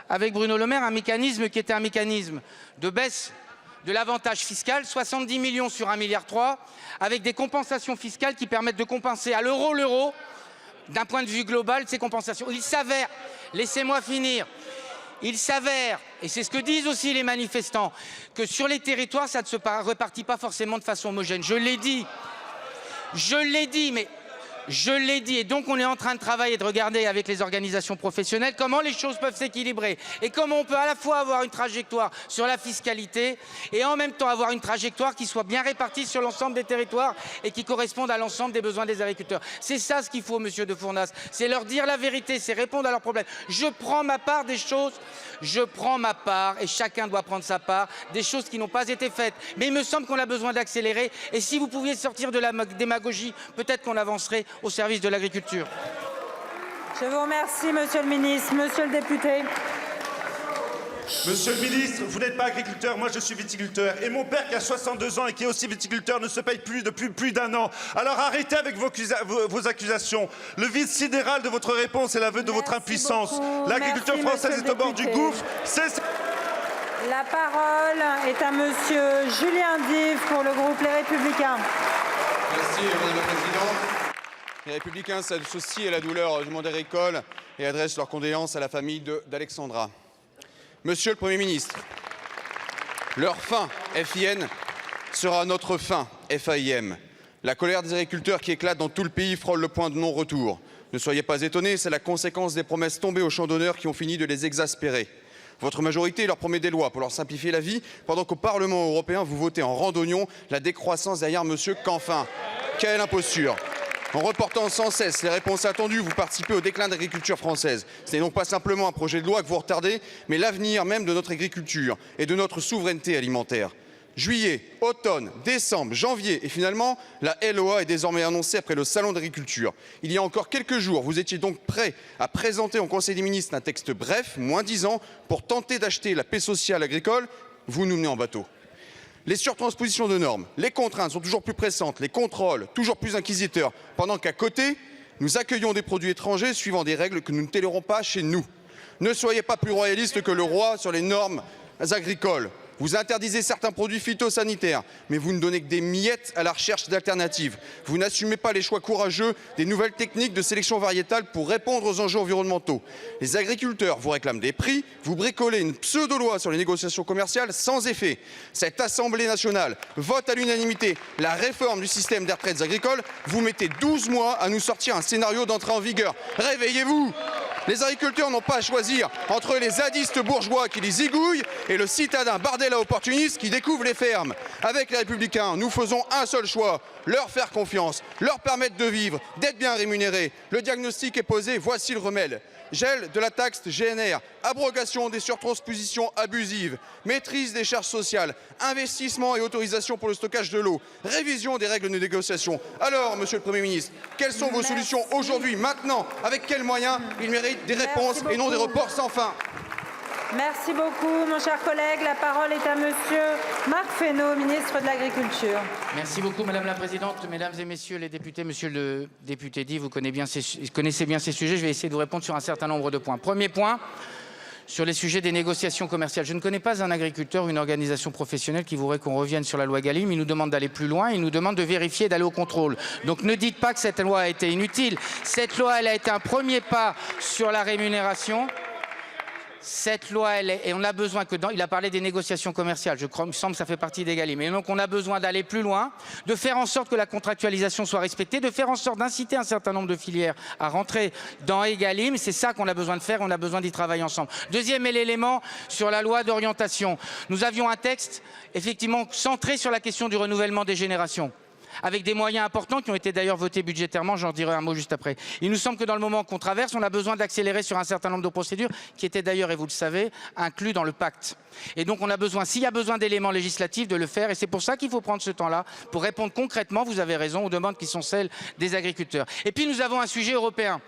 avec Bruno Le Maire, un mécanisme qui était un mécanisme de baisse de l'avantage fiscal, 70 millions sur 1,3 milliard, avec des compensations fiscales qui permettent de compenser à l'euro, d'un point de vue global, ces compensations. Il s'avère, laissez-moi finir, il s'avère, et c'est ce que disent aussi les manifestants, que sur les territoires, ça ne se repartit pas forcément de façon homogène. Je l'ai dit, mais Je l'ai dit, et donc on est en train de travailler, de regarder avec les organisations professionnelles comment les choses peuvent s'équilibrer et comment on peut à la fois avoir une trajectoire sur la fiscalité et en même temps avoir une trajectoire qui soit bien répartie sur l'ensemble des territoires et qui corresponde à l'ensemble des besoins des agriculteurs. C'est ça ce qu'il faut, monsieur de Fournas, c'est leur dire la vérité, c'est répondre à leurs problèmes. Je prends ma part des choses, je prends ma part, et chacun doit prendre sa part, des choses qui n'ont pas été faites. Mais il me semble qu'on a besoin d'accélérer, et si vous pouviez sortir de la démagogie, peut-être qu'on avancerait au service de l'agriculture. Je vous remercie, monsieur le ministre. Monsieur le député. Monsieur le ministre, vous n'êtes pas agriculteur, moi je suis viticulteur. Et mon père qui a 62 ans et qui est aussi viticulteur ne se paye plus depuis plus d'1 an. Alors arrêtez avec vos accusations. Le vide sidéral de votre réponse est l'aveu de votre impuissance. L'agriculture française est au bord du gouffre. La parole est à monsieur Julien Dive pour le groupe Les Républicains. Merci, Madame la Présidente. Les Républicains s'associent à la douleur du monde agricole et adressent leurs condoléances à la famille d'Alexandra. Monsieur le Premier ministre, leur fin, FIN, sera notre fin, FAIM. La colère des agriculteurs qui éclate dans tout le pays frôle le point de non-retour. Ne soyez pas étonnés, c'est la conséquence des promesses tombées au champ d'honneur qui ont fini de les exaspérer. Votre majorité leur promet des lois pour leur simplifier la vie, pendant qu'au Parlement européen, vous votez en randonnion la décroissance derrière monsieur Canfin. Quelle imposture! En reportant sans cesse les réponses attendues, vous participez au déclin de l'agriculture française. Ce n'est donc pas simplement un projet de loi que vous retardez, mais l'avenir même de notre agriculture et de notre souveraineté alimentaire. Juillet, automne, décembre, janvier et finalement, la LOA est désormais annoncée après le salon d'agriculture. Il y a encore quelques jours, vous étiez donc prêt à présenter au Conseil des ministres un texte bref, moins 10 ans, pour tenter d'acheter la paix sociale agricole. Vous nous menez en bateau. Les surtranspositions de normes, les contraintes sont toujours plus pressantes, les contrôles toujours plus inquisiteurs, pendant qu'à côté, nous accueillons des produits étrangers suivant des règles que nous ne tolérons pas chez nous. Ne soyez pas plus royaliste que le roi sur les normes agricoles. Vous interdisez certains produits phytosanitaires, mais vous ne donnez que des miettes à la recherche d'alternatives. Vous n'assumez pas les choix courageux des nouvelles techniques de sélection variétale pour répondre aux enjeux environnementaux. Les agriculteurs vous réclament des prix, vous bricolez une pseudo-loi sur les négociations commerciales sans effet. Cette Assemblée nationale vote à l'unanimité la réforme du système des retraites agricoles. Vous mettez 12 mois à nous sortir un scénario d'entrée en vigueur. Réveillez-vous! Les agriculteurs n'ont pas à choisir entre les zadistes bourgeois qui les zigouillent et le citadin Bardella opportuniste qui découvre les fermes. Avec les Républicains, nous faisons un seul choix, leur faire confiance, leur permettre de vivre, d'être bien rémunérés. Le diagnostic est posé, voici le remède. Gel de la taxe GNR, abrogation des surtranspositions abusives, maîtrise des charges sociales, investissement et autorisation pour le stockage de l'eau, révision des règles de négociation. Alors, monsieur le Premier ministre, quelles sont vos solutions aujourd'hui, maintenant? Avec quels moyens? Ils méritent des réponses et non des reports sans fin. Merci beaucoup, mon cher collègue. La parole est à monsieur Marc Fesneau, ministre de l'Agriculture. Merci beaucoup, Madame la Présidente. Mesdames et Messieurs les députés, Monsieur le député Dive, vous connaissez bien ces sujets. Je vais essayer de vous répondre sur un certain nombre de points. Premier point, sur les sujets des négociations commerciales. Je ne connais pas un agriculteur, une organisation professionnelle qui voudrait qu'on revienne sur la loi Egalim. Il nous demande d'aller plus loin, il nous demande de vérifier, d'aller au contrôle. Donc ne dites pas que cette loi a été inutile. Cette loi, elle a été un premier pas sur la rémunération. Cette loi, et on a besoin que il a parlé des négociations commerciales, je crois, il me semble que ça fait partie d'Egalim. Et donc on a besoin d'aller plus loin, de faire en sorte que la contractualisation soit respectée, de faire en sorte d'inciter un certain nombre de filières à rentrer dans Egalim. C'est ça qu'on a besoin de faire, on a besoin d'y travailler ensemble. Deuxième élément, sur la loi d'orientation. Nous avions un texte, effectivement, centré sur la question du renouvellement des générations, avec des moyens importants qui ont été d'ailleurs votés budgétairement, j'en dirai un mot juste après. Il nous semble que dans le moment qu'on traverse, on a besoin d'accélérer sur un certain nombre de procédures qui étaient d'ailleurs, et vous le savez, inclus dans le pacte. Et donc on a besoin, s'il y a besoin d'éléments législatifs, de le faire, et c'est pour ça qu'il faut prendre ce temps-là, pour répondre concrètement, vous avez raison, aux demandes qui sont celles des agriculteurs. Et puis nous avons un sujet européen.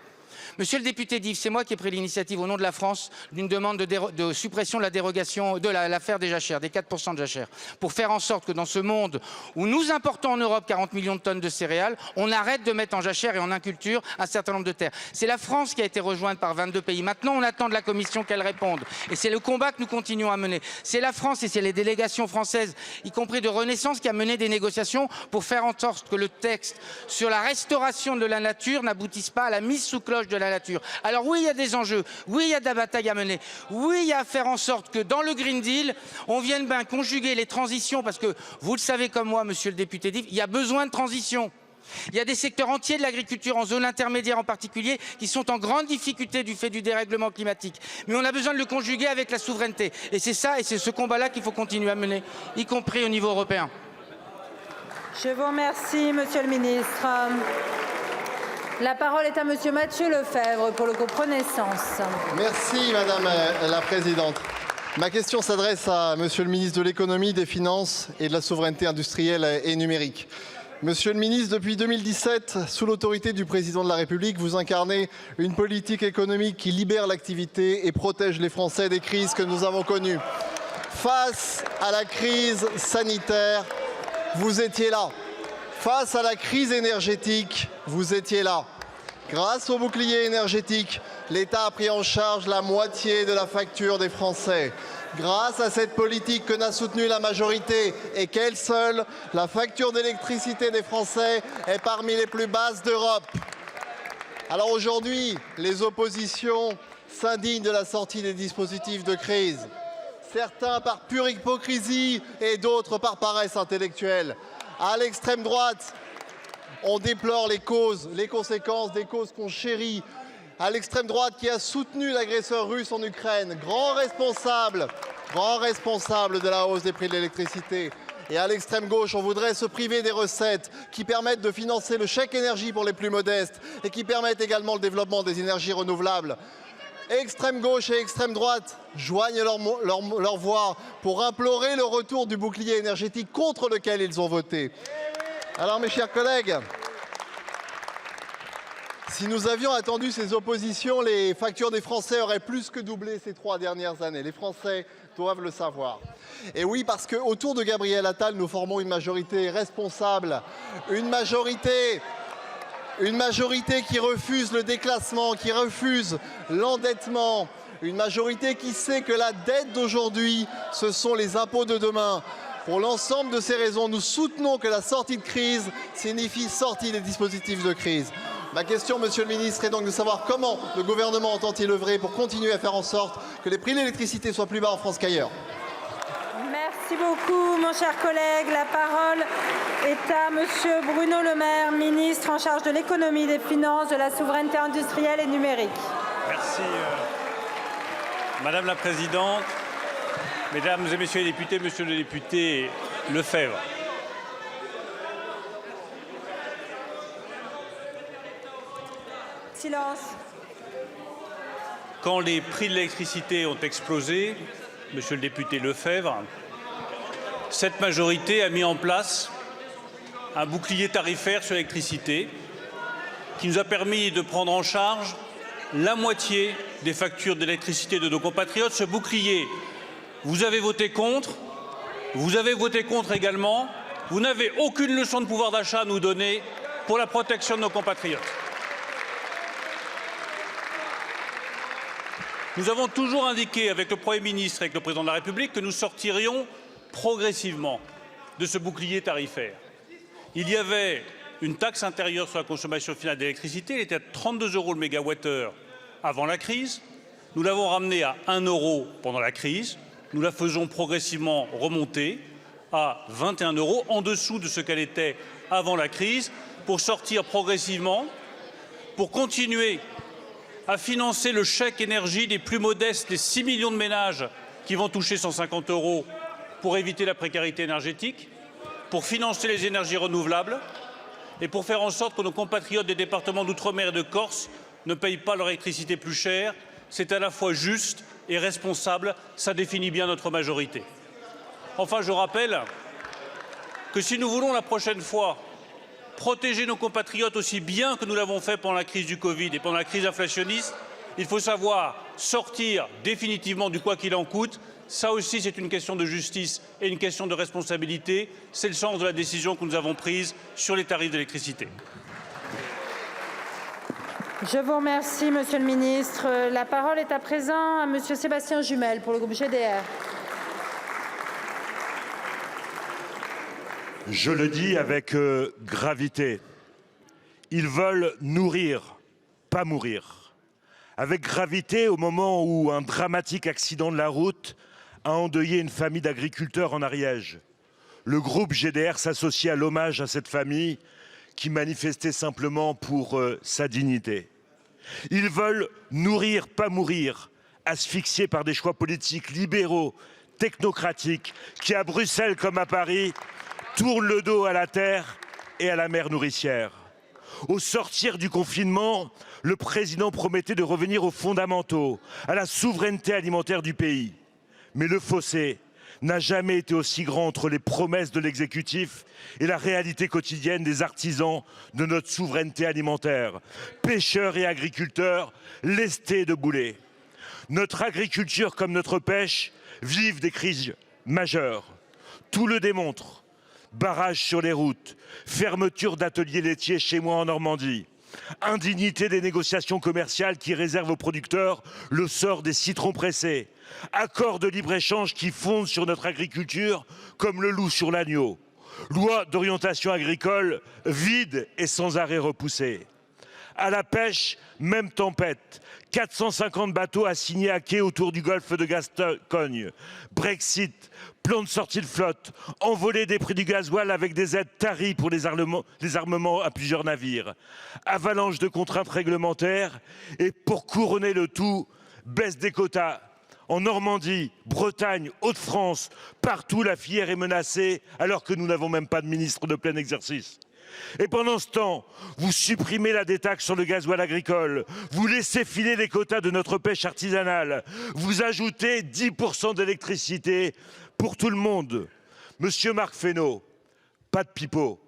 Monsieur le député Dive, c'est moi qui ai pris l'initiative au nom de la France d'une demande de suppression de la dérogation de l'affaire des jachères, des 4% de jachères, pour faire en sorte que dans ce monde où nous importons en Europe 40 millions de tonnes de céréales, on arrête de mettre en jachère et en inculture un certain nombre de terres. C'est la France qui a été rejointe par 22 pays. Maintenant, on attend de la Commission qu'elle réponde. Et c'est le combat que nous continuons à mener. C'est la France et c'est les délégations françaises, y compris de Renaissance, qui a mené des négociations pour faire en sorte que le texte sur la restauration de la nature n'aboutisse pas à la mise sous cloche de la nature. Alors oui, il y a des enjeux, oui, il y a de la bataille à mener, oui, il y a à faire en sorte que dans le Green Deal, on vienne conjuguer les transitions, parce que vous le savez comme moi, monsieur le député Dive, il y a besoin de transition. Il y a des secteurs entiers de l'agriculture, en zone intermédiaire en particulier, qui sont en grande difficulté du fait du dérèglement climatique. Mais on a besoin de le conjuguer avec la souveraineté. Et c'est ça, et c'est ce combat-là qu'il faut continuer à mener, y compris au niveau européen. Je vous remercie, Monsieur le ministre. La parole est à Monsieur Mathieu Lefèvre pour le groupe Renaissance. Merci Madame la Présidente. Ma question s'adresse à Monsieur le ministre de l'Économie, des Finances et de la Souveraineté industrielle et numérique. Monsieur le ministre, depuis 2017, sous l'autorité du Président de la République, vous incarnez une politique économique qui libère l'activité et protège les Français des crises que nous avons connues. Face à la crise sanitaire, vous étiez là. Face à la crise énergétique, vous étiez là. Grâce au bouclier énergétique, l'État a pris en charge la moitié de la facture des Français. Grâce à cette politique que n'a soutenue la majorité et qu'elle seule, la facture d'électricité des Français est parmi les plus basses d'Europe. Alors aujourd'hui, les oppositions s'indignent de la sortie des dispositifs de crise. Certains par pure hypocrisie et d'autres par paresse intellectuelle. À l'extrême droite, on déplore les conséquences des causes qu'on chérit. À l'extrême droite qui a soutenu l'agresseur russe en Ukraine, grand responsable de la hausse des prix de l'électricité. Et à l'extrême gauche, on voudrait se priver des recettes qui permettent de financer le chèque énergie pour les plus modestes et qui permettent également le développement des énergies renouvelables. Extrême gauche et extrême droite joignent leur voix pour implorer le retour du bouclier énergétique contre lequel ils ont voté. Alors mes chers collègues, si nous avions attendu ces oppositions, les factures des Français auraient plus que doublé ces 3 dernières années. Les Français doivent le savoir. Et oui, parce qu'autour de Gabriel Attal, nous formons une majorité responsable, une majorité qui refuse le déclassement, qui refuse l'endettement, une majorité qui sait que la dette d'aujourd'hui, ce sont les impôts de demain. Pour l'ensemble de ces raisons, nous soutenons que la sortie de crise signifie sortie des dispositifs de crise. Ma question, Monsieur le ministre, est donc de savoir comment le gouvernement entend-il œuvrer pour continuer à faire en sorte que les prix de l'électricité soient plus bas en France qu'ailleurs. Merci beaucoup, mon cher collègue. La parole est à Monsieur Bruno Le Maire, ministre en charge de l'économie, des finances, de la souveraineté industrielle et numérique. Merci, Madame la Présidente, Mesdames et Messieurs les députés, Monsieur le député Lefèvre. Silence. Quand les prix de l'électricité ont explosé, Monsieur le député Lefèvre, cette majorité a mis en place un bouclier tarifaire sur l'électricité qui nous a permis de prendre en charge la moitié des factures d'électricité de nos compatriotes. Ce bouclier, vous avez voté contre également. Vous n'avez aucune leçon de pouvoir d'achat à nous donner pour la protection de nos compatriotes. Nous avons toujours indiqué avec le Premier ministre et avec le Président de la République que nous sortirions progressivement de ce bouclier tarifaire. Il y avait une taxe intérieure sur la consommation finale d'électricité, elle était à 32 € le mégawattheure avant la crise. Nous l'avons ramenée à 1 € pendant la crise. Nous la faisons progressivement remonter à 21 € en dessous de ce qu'elle était avant la crise, pour sortir progressivement, pour continuer à financer le chèque énergie des plus modestes, les 6 millions de ménages qui vont toucher 150 € pour éviter la précarité énergétique, pour financer les énergies renouvelables et pour faire en sorte que nos compatriotes des départements d'outre-mer et de Corse ne payent pas leur électricité plus cher. C'est à la fois juste et responsable, ça définit bien notre majorité. Enfin, je rappelle que si nous voulons la prochaine fois protéger nos compatriotes aussi bien que nous l'avons fait pendant la crise du Covid et pendant la crise inflationniste, il faut savoir sortir définitivement du quoi qu'il en coûte. Ça aussi, c'est une question de justice et une question de responsabilité. C'est le sens de la décision que nous avons prise sur les tarifs d'électricité. Je vous remercie, Monsieur le ministre. La parole est à présent à Monsieur Sébastien Jumel pour le groupe GDR. Je le dis avec gravité. Ils veulent nourrir, pas mourir. Avec gravité, au moment où un dramatique accident de la route a endeuillé une famille d'agriculteurs en Ariège. Le groupe GDR s'associe à l'hommage à cette famille qui manifestait simplement pour sa dignité. Ils veulent nourrir, pas mourir, asphyxiés par des choix politiques libéraux, technocratiques, qui à Bruxelles comme à Paris tournent le dos à la terre et à la mer nourricière. Au sortir du confinement, le président promettait de revenir aux fondamentaux, à la souveraineté alimentaire du pays. Mais le fossé n'a jamais été aussi grand entre les promesses de l'exécutif et la réalité quotidienne des artisans de notre souveraineté alimentaire, pêcheurs et agriculteurs lestés de boulets. Notre agriculture comme notre pêche vivent des crises majeures. Tout le démontre. Barrages sur les routes, fermeture d'ateliers laitiers chez moi en Normandie, indignité des négociations commerciales qui réservent aux producteurs le sort des citrons pressés, accords de libre-échange qui fondent sur notre agriculture comme le loup sur l'agneau, loi d'orientation agricole vide et sans arrêt repoussée. À la pêche, même tempête. 450 bateaux assignés à quai autour du golfe de Gascogne. Brexit, plan de sortie de flotte, envolée des prix du gasoil avec des aides taries pour les armements à plusieurs navires. Avalanche de contraintes réglementaires et pour couronner le tout, baisse des quotas. En Normandie, Bretagne, Hauts-de-France, partout la filière est menacée alors que nous n'avons même pas de ministre de plein exercice. Et pendant ce temps, vous supprimez la détaxe sur le gasoil agricole, vous laissez filer les quotas de notre pêche artisanale, vous ajoutez 10% d'électricité pour tout le monde. Monsieur Marc Fesneau, pas de pipeau,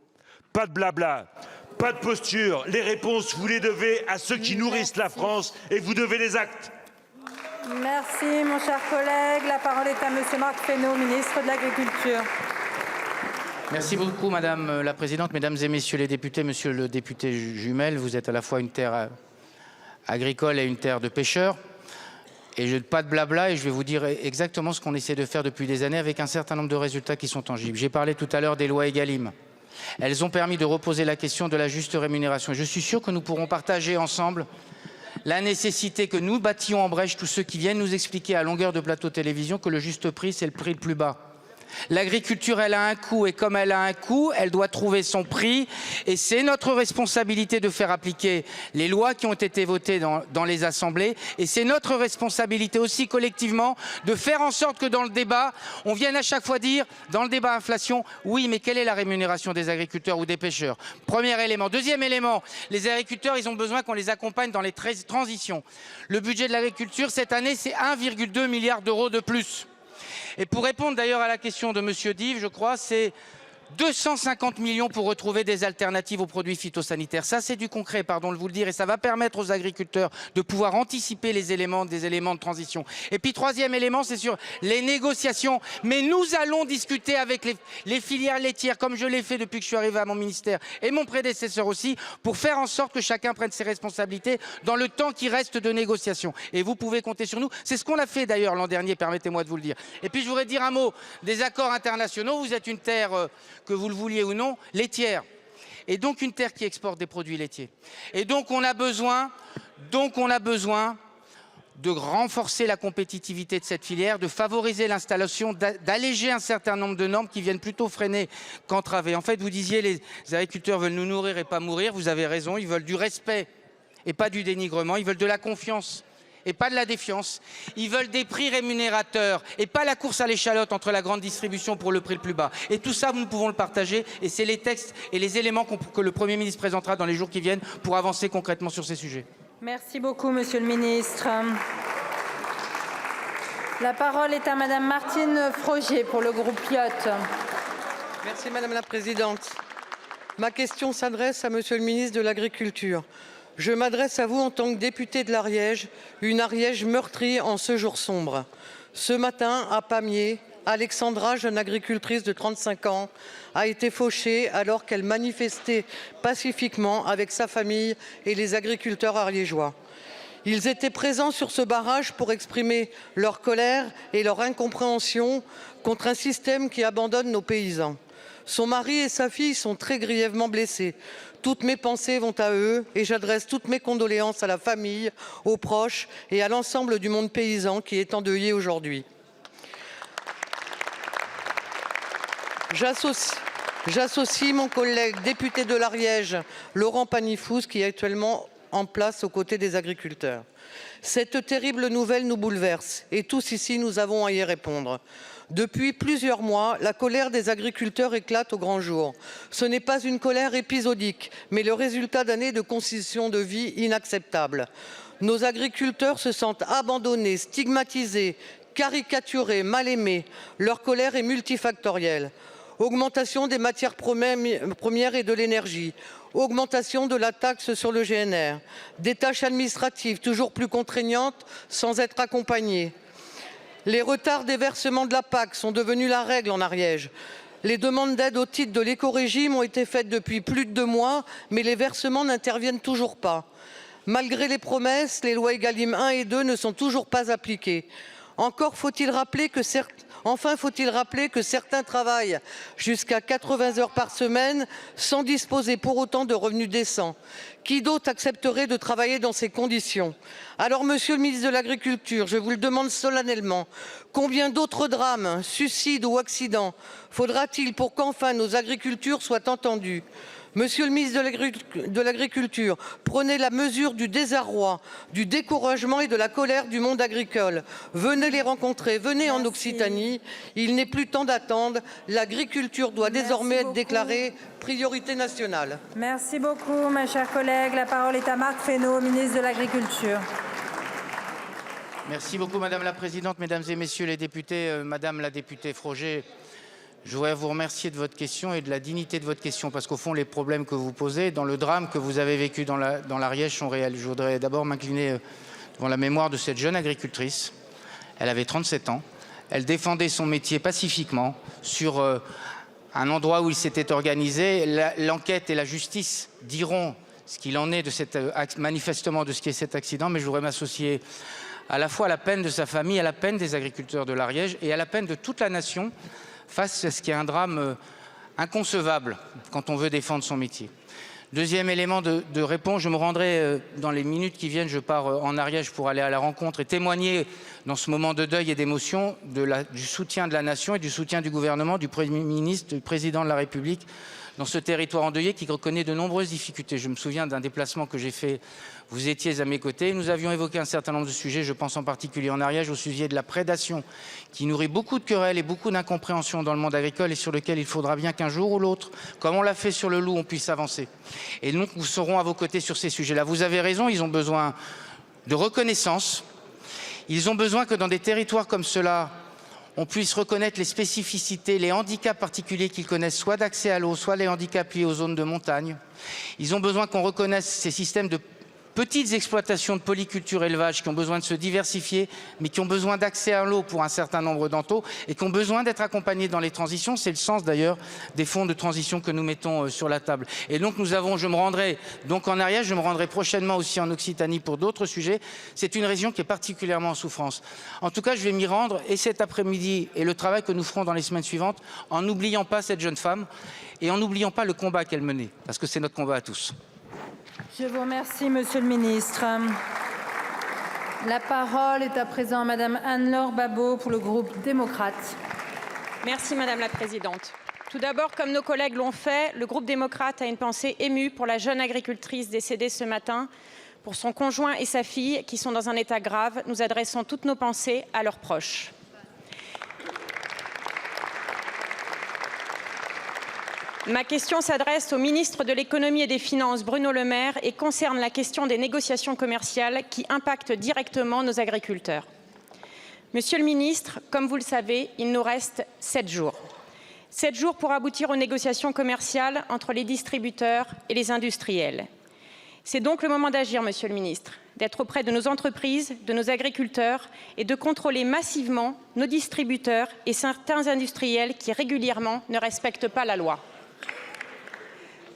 pas de blabla, pas de posture. Les réponses, vous les devez à ceux qui nourrissent la France et vous devez les actes. Merci, mon cher collègue. La parole est à monsieur Marc Fesneau, ministre de l'Agriculture. Merci beaucoup, Madame la Présidente, Mesdames et Messieurs les députés. Monsieur le député Jumel, vous êtes à la fois une terre agricole et une terre de pêcheurs. Et pas de blabla, et je vais vous dire exactement ce qu'on essaie de faire depuis des années avec un certain nombre de résultats qui sont tangibles. J'ai parlé tout à l'heure des lois Egalim. Elles ont permis de reposer la question de la juste rémunération. Et je suis sûr que nous pourrons partager ensemble la nécessité que nous battions en brèche tous ceux qui viennent nous expliquer à longueur de plateau télévision que le juste prix, c'est le prix le plus bas. L'agriculture, elle a un coût et comme elle a un coût, elle doit trouver son prix et c'est notre responsabilité de faire appliquer les lois qui ont été votées dans les assemblées et c'est notre responsabilité aussi collectivement de faire en sorte que dans le débat, on vienne à chaque fois dire, dans le débat inflation, oui mais quelle est la rémunération des agriculteurs ou des pêcheurs? Premier élément. Deuxième élément, les agriculteurs, ils ont besoin qu'on les accompagne dans les transitions. Le budget de l'agriculture cette année, c'est 1,2 milliard d'euros de plus. Et pour répondre d'ailleurs à la question de monsieur Dive, je crois, c'est 250 millions pour retrouver des alternatives aux produits phytosanitaires. Ça, c'est du concret, pardon de vous le dire, et ça va permettre aux agriculteurs de pouvoir anticiper des éléments de transition. Et puis, troisième élément, c'est sur les négociations. Mais nous allons discuter avec les filières laitières, comme je l'ai fait depuis que je suis arrivé à mon ministère, et mon prédécesseur aussi, pour faire en sorte que chacun prenne ses responsabilités dans le temps qui reste de négociation. Et vous pouvez compter sur nous. C'est ce qu'on a fait d'ailleurs l'an dernier, permettez-moi de vous le dire. Et puis, je voudrais dire un mot des accords internationaux. Vous êtes une terre... que vous le vouliez ou non, laitière. Et donc une terre qui exporte des produits laitiers. Et donc on a besoin de renforcer la compétitivité de cette filière, de favoriser l'installation, d'alléger un certain nombre de normes qui viennent plutôt freiner qu'entraver. En fait, vous disiez les agriculteurs veulent nous nourrir et pas mourir. Vous avez raison, ils veulent du respect et pas du dénigrement. Ils veulent de la confiance et pas de la défiance. Ils veulent des prix rémunérateurs et pas la course à l'échalote entre la grande distribution pour le prix le plus bas. Et tout ça, nous pouvons le partager et c'est les textes et les éléments que le Premier ministre présentera dans les jours qui viennent pour avancer concrètement sur ces sujets. Merci beaucoup, Monsieur le Ministre. La parole est à Madame Martine Frogier pour le groupe Lyot. Merci Madame la Présidente. Ma question s'adresse à Monsieur le ministre de l'Agriculture. Je m'adresse à vous en tant que député de l'Ariège, une Ariège meurtrie en ce jour sombre. Ce matin, à Pamiers, Alexandra, jeune agricultrice de 35 ans, a été fauchée alors qu'elle manifestait pacifiquement avec sa famille et les agriculteurs ariégeois. Ils étaient présents sur ce barrage pour exprimer leur colère et leur incompréhension contre un système qui abandonne nos paysans. Son mari et sa fille sont très grièvement blessés. Toutes mes pensées vont à eux et j'adresse toutes mes condoléances à la famille, aux proches et à l'ensemble du monde paysan qui est endeuillé aujourd'hui. J'associe mon collègue député de l'Ariège, Laurent Pagny-Fous, qui est actuellement en place aux côtés des agriculteurs. Cette terrible nouvelle nous bouleverse et tous ici, nous avons à y répondre. Depuis plusieurs mois, la colère des agriculteurs éclate au grand jour. Ce n'est pas une colère épisodique, mais le résultat d'années de conditions de vie inacceptables. Nos agriculteurs se sentent abandonnés, stigmatisés, caricaturés, mal aimés. Leur colère est multifactorielle. Augmentation des matières premières et de l'énergie, augmentation de la taxe sur le GNR, des tâches administratives toujours plus contraignantes sans être accompagnées. Les retards des versements de la PAC sont devenus la règle en Ariège. Les demandes d'aide au titre de l'éco-régime ont été faites depuis plus de 2 mois, mais les versements n'interviennent toujours pas. Malgré les promesses, les lois Egalim 1 et 2 ne sont toujours pas appliquées. Faut-il rappeler que certains travaillent jusqu'à 80 heures par semaine sans disposer pour autant de revenus décents. Qui d'autre accepterait de travailler dans ces conditions? Alors, Monsieur le ministre de l'Agriculture, je vous le demande solennellement, combien d'autres drames, suicides ou accidents faudra-t-il pour qu'enfin nos agricultures soient entendues? Monsieur le ministre de l'Agriculture, prenez la mesure du désarroi, du découragement et de la colère du monde agricole. Venez les rencontrer, venez en Occitanie. Il n'est plus temps d'attendre. L'agriculture doit désormais être déclarée priorité nationale. Merci beaucoup, ma chère collègue. La parole est à Marc Fesneau, ministre de l'Agriculture. Merci beaucoup, Madame la Présidente, Mesdames et Messieurs les députés, Madame la députée Froger. Je voudrais vous remercier de votre question et de la dignité de votre question, parce qu'au fond, les problèmes que vous posez, dans le drame que vous avez vécu dans l'Ariège, sont réels. Je voudrais d'abord m'incliner devant la mémoire de cette jeune agricultrice. Elle avait 37 ans. Elle défendait son métier pacifiquement sur un endroit où il s'était organisé. L'enquête et la justice diront ce qu'il en est de manifestement de ce qui est cet accident, mais je voudrais m'associer à la fois à la peine de sa famille, à la peine des agriculteurs de l'Ariège et à la peine de toute la nation face à ce qui est un drame inconcevable quand on veut défendre son métier. Deuxième élément de réponse, je me rendrai dans les minutes qui viennent, je pars en Ariège pour aller à la rencontre et témoigner dans ce moment de deuil et d'émotion du soutien de la nation et du soutien du gouvernement, du Premier ministre, du Président de la République dans ce territoire endeuillé qui reconnaît de nombreuses difficultés. Je me souviens d'un déplacement que j'ai fait, vous étiez à mes côtés, nous avions évoqué un certain nombre de sujets, je pense en particulier en Ariège au sujet de la prédation qui nourrit beaucoup de querelles et beaucoup d'incompréhension dans le monde agricole et sur lequel il faudra bien qu'un jour ou l'autre, comme on l'a fait sur le loup, on puisse avancer. Et donc nous serons à vos côtés sur ces sujets-là. Vous avez raison, ils ont besoin de reconnaissance, ils ont besoin que dans des territoires comme cela, on puisse reconnaître les spécificités, les handicaps particuliers qu'ils connaissent, soit d'accès à l'eau, soit les handicaps liés aux zones de montagne. Ils ont besoin qu'on reconnaisse ces systèmes de petites exploitations de polyculture élevage qui ont besoin de se diversifier, mais qui ont besoin d'accès à l'eau pour un certain nombre d'entre eux et qui ont besoin d'être accompagnés dans les transitions. C'est le sens d'ailleurs des fonds de transition que nous mettons sur la table. Et donc je me rendrai donc en Ariège, je me rendrai prochainement aussi en Occitanie pour d'autres sujets. C'est une région qui est particulièrement en souffrance. En tout cas, je vais m'y rendre et cet après-midi et le travail que nous ferons dans les semaines suivantes en n'oubliant pas cette jeune femme et en n'oubliant pas le combat qu'elle menait, parce que c'est notre combat à tous. Je vous remercie, Monsieur le Ministre. La parole est à présent à Madame Anne-Laure Babeau pour le groupe démocrate. Merci Madame la Présidente. Tout d'abord, comme nos collègues l'ont fait, le groupe démocrate a une pensée émue pour la jeune agricultrice décédée ce matin, pour son conjoint et sa fille qui sont dans un état grave. Nous adressons toutes nos pensées à leurs proches. Ma question s'adresse au ministre de l'Économie et des Finances, Bruno Le Maire, et concerne la question des négociations commerciales qui impactent directement nos agriculteurs. Monsieur le ministre, comme vous le savez, il nous reste 7 jours. 7 jours pour aboutir aux négociations commerciales entre les distributeurs et les industriels. C'est donc le moment d'agir, Monsieur le ministre, d'être auprès de nos entreprises, de nos agriculteurs et de contrôler massivement nos distributeurs et certains industriels qui régulièrement ne respectent pas la loi.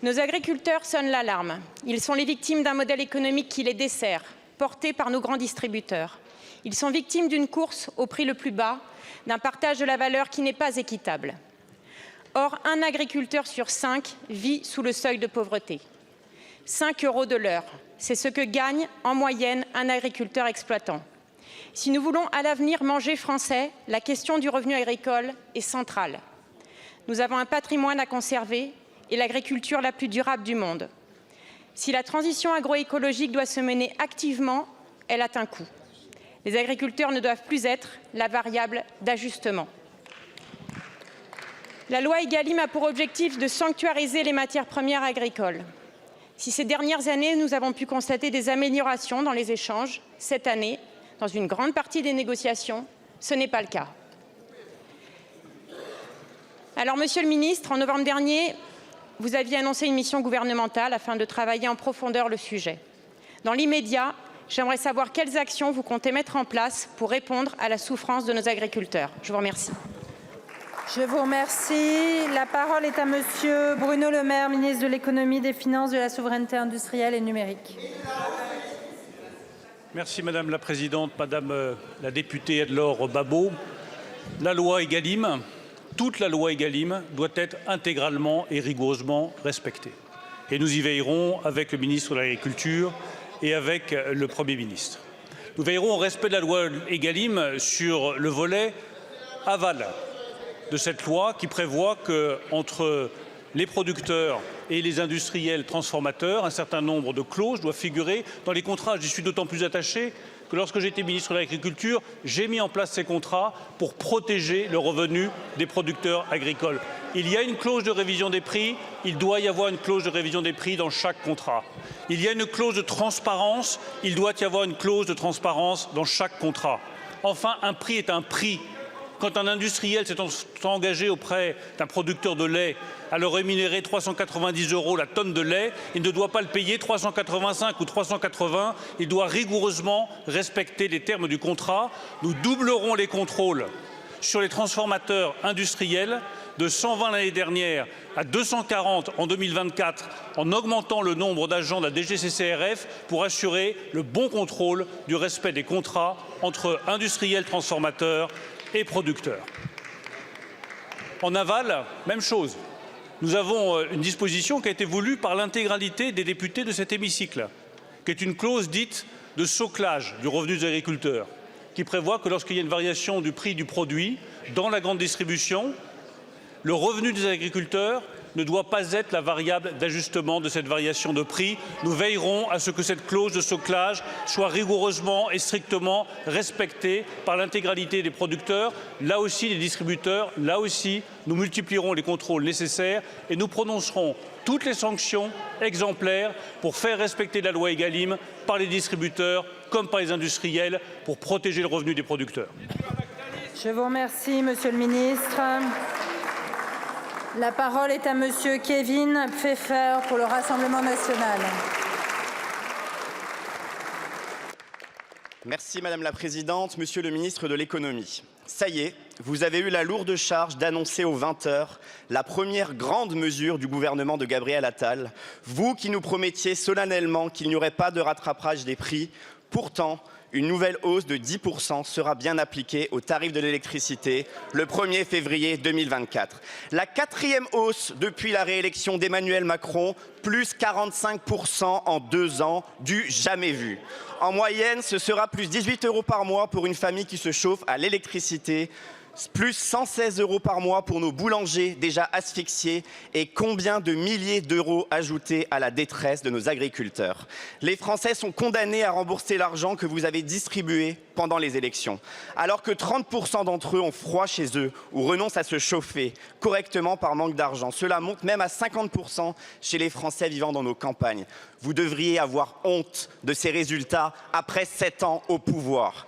Nos agriculteurs sonnent l'alarme. Ils sont les victimes d'un modèle économique qui les dessert, porté par nos grands distributeurs. Ils sont victimes d'une course au prix le plus bas, d'un partage de la valeur qui n'est pas équitable. Or, un agriculteur sur 5 vit sous le seuil de pauvreté. 5 € de l'heure, c'est ce que gagne en moyenne un agriculteur exploitant. Si nous voulons à l'avenir manger français, la question du revenu agricole est centrale. Nous avons un patrimoine à conserver et l'agriculture la plus durable du monde. Si la transition agroécologique doit se mener activement, elle a un coût. Les agriculteurs ne doivent plus être la variable d'ajustement. La loi Egalim a pour objectif de sanctuariser les matières premières agricoles. Si ces dernières années, nous avons pu constater des améliorations dans les échanges, cette année, dans une grande partie des négociations, ce n'est pas le cas. Alors, Monsieur le Ministre, en novembre dernier, vous aviez annoncé une mission gouvernementale afin de travailler en profondeur le sujet. Dans l'immédiat, j'aimerais savoir quelles actions vous comptez mettre en place pour répondre à la souffrance de nos agriculteurs. Je vous remercie. Je vous remercie. La parole est à Monsieur Bruno Le Maire, ministre de l'Économie, des Finances, de la Souveraineté industrielle et numérique. Merci Madame la Présidente, Madame la députée Edlaure Babot. La loi Egalim, toute la loi Egalim doit être intégralement et rigoureusement respectée. Et nous y veillerons avec le ministre de l'Agriculture et avec le Premier ministre. Nous veillerons au respect de la loi Egalim sur le volet aval de cette loi qui prévoit qu'entre les producteurs et les industriels transformateurs, un certain nombre de clauses doivent figurer dans les contrats. J'y suis d'autant plus attaché que lorsque j'étais ministre de l'Agriculture, j'ai mis en place ces contrats pour protéger le revenu des producteurs agricoles. Il y a une clause de révision des prix, il doit y avoir une clause de révision des prix dans chaque contrat. Il y a une clause de transparence, il doit y avoir une clause de transparence dans chaque contrat. Enfin, un prix est un prix. Quand un industriel s'est engagé auprès d'un producteur de lait à le rémunérer 390 € la tonne de lait, il ne doit pas le payer 385 ou 380, il doit rigoureusement respecter les termes du contrat. Nous doublerons les contrôles sur les transformateurs industriels de 120 l'année dernière à 240 en 2024 en augmentant le nombre d'agents de la DGCCRF pour assurer le bon contrôle du respect des contrats entre industriels transformateurs et producteurs. En aval, même chose. Nous avons une disposition qui a été voulue par l'intégralité des députés de cet hémicycle, qui est une clause dite de soclage du revenu des agriculteurs, qui prévoit que lorsqu'il y a une variation du prix du produit dans la grande distribution, le revenu des agriculteurs ne doit pas être la variable d'ajustement de cette variation de prix. Nous veillerons à ce que cette clause de soclage soit rigoureusement et strictement respectée par l'intégralité des producteurs, là aussi des distributeurs, là aussi nous multiplierons les contrôles nécessaires et nous prononcerons toutes les sanctions exemplaires pour faire respecter la loi Egalim par les distributeurs comme par les industriels pour protéger le revenu des producteurs. Je vous remercie, Monsieur le Ministre. La parole est à Monsieur Kevin Pfeffer pour le Rassemblement national. Merci Madame la Présidente, Monsieur le Ministre de l'Économie. Ça y est, vous avez eu la lourde charge d'annoncer aux 20 h la première grande mesure du gouvernement de Gabriel Attal. Vous qui nous promettiez solennellement qu'il n'y aurait pas de rattrapage des prix, pourtant, une nouvelle hausse de 10% sera bien appliquée au tarif de l'électricité le 1er février 2024. La 4e hausse depuis la réélection d'Emmanuel Macron, plus 45% en 2 ans, du jamais vu. En moyenne, ce sera plus 18 € par mois pour une famille qui se chauffe à l'électricité, plus 116 € par mois pour nos boulangers déjà asphyxiés et combien de milliers d'euros ajoutés à la détresse de nos agriculteurs. Les Français sont condamnés à rembourser l'argent que vous avez distribué pendant les élections. Alors que 30% d'entre eux ont froid chez eux ou renoncent à se chauffer correctement par manque d'argent. Cela monte même à 50% chez les Français vivant dans nos campagnes. Vous devriez avoir honte de ces résultats après 7 ans au pouvoir.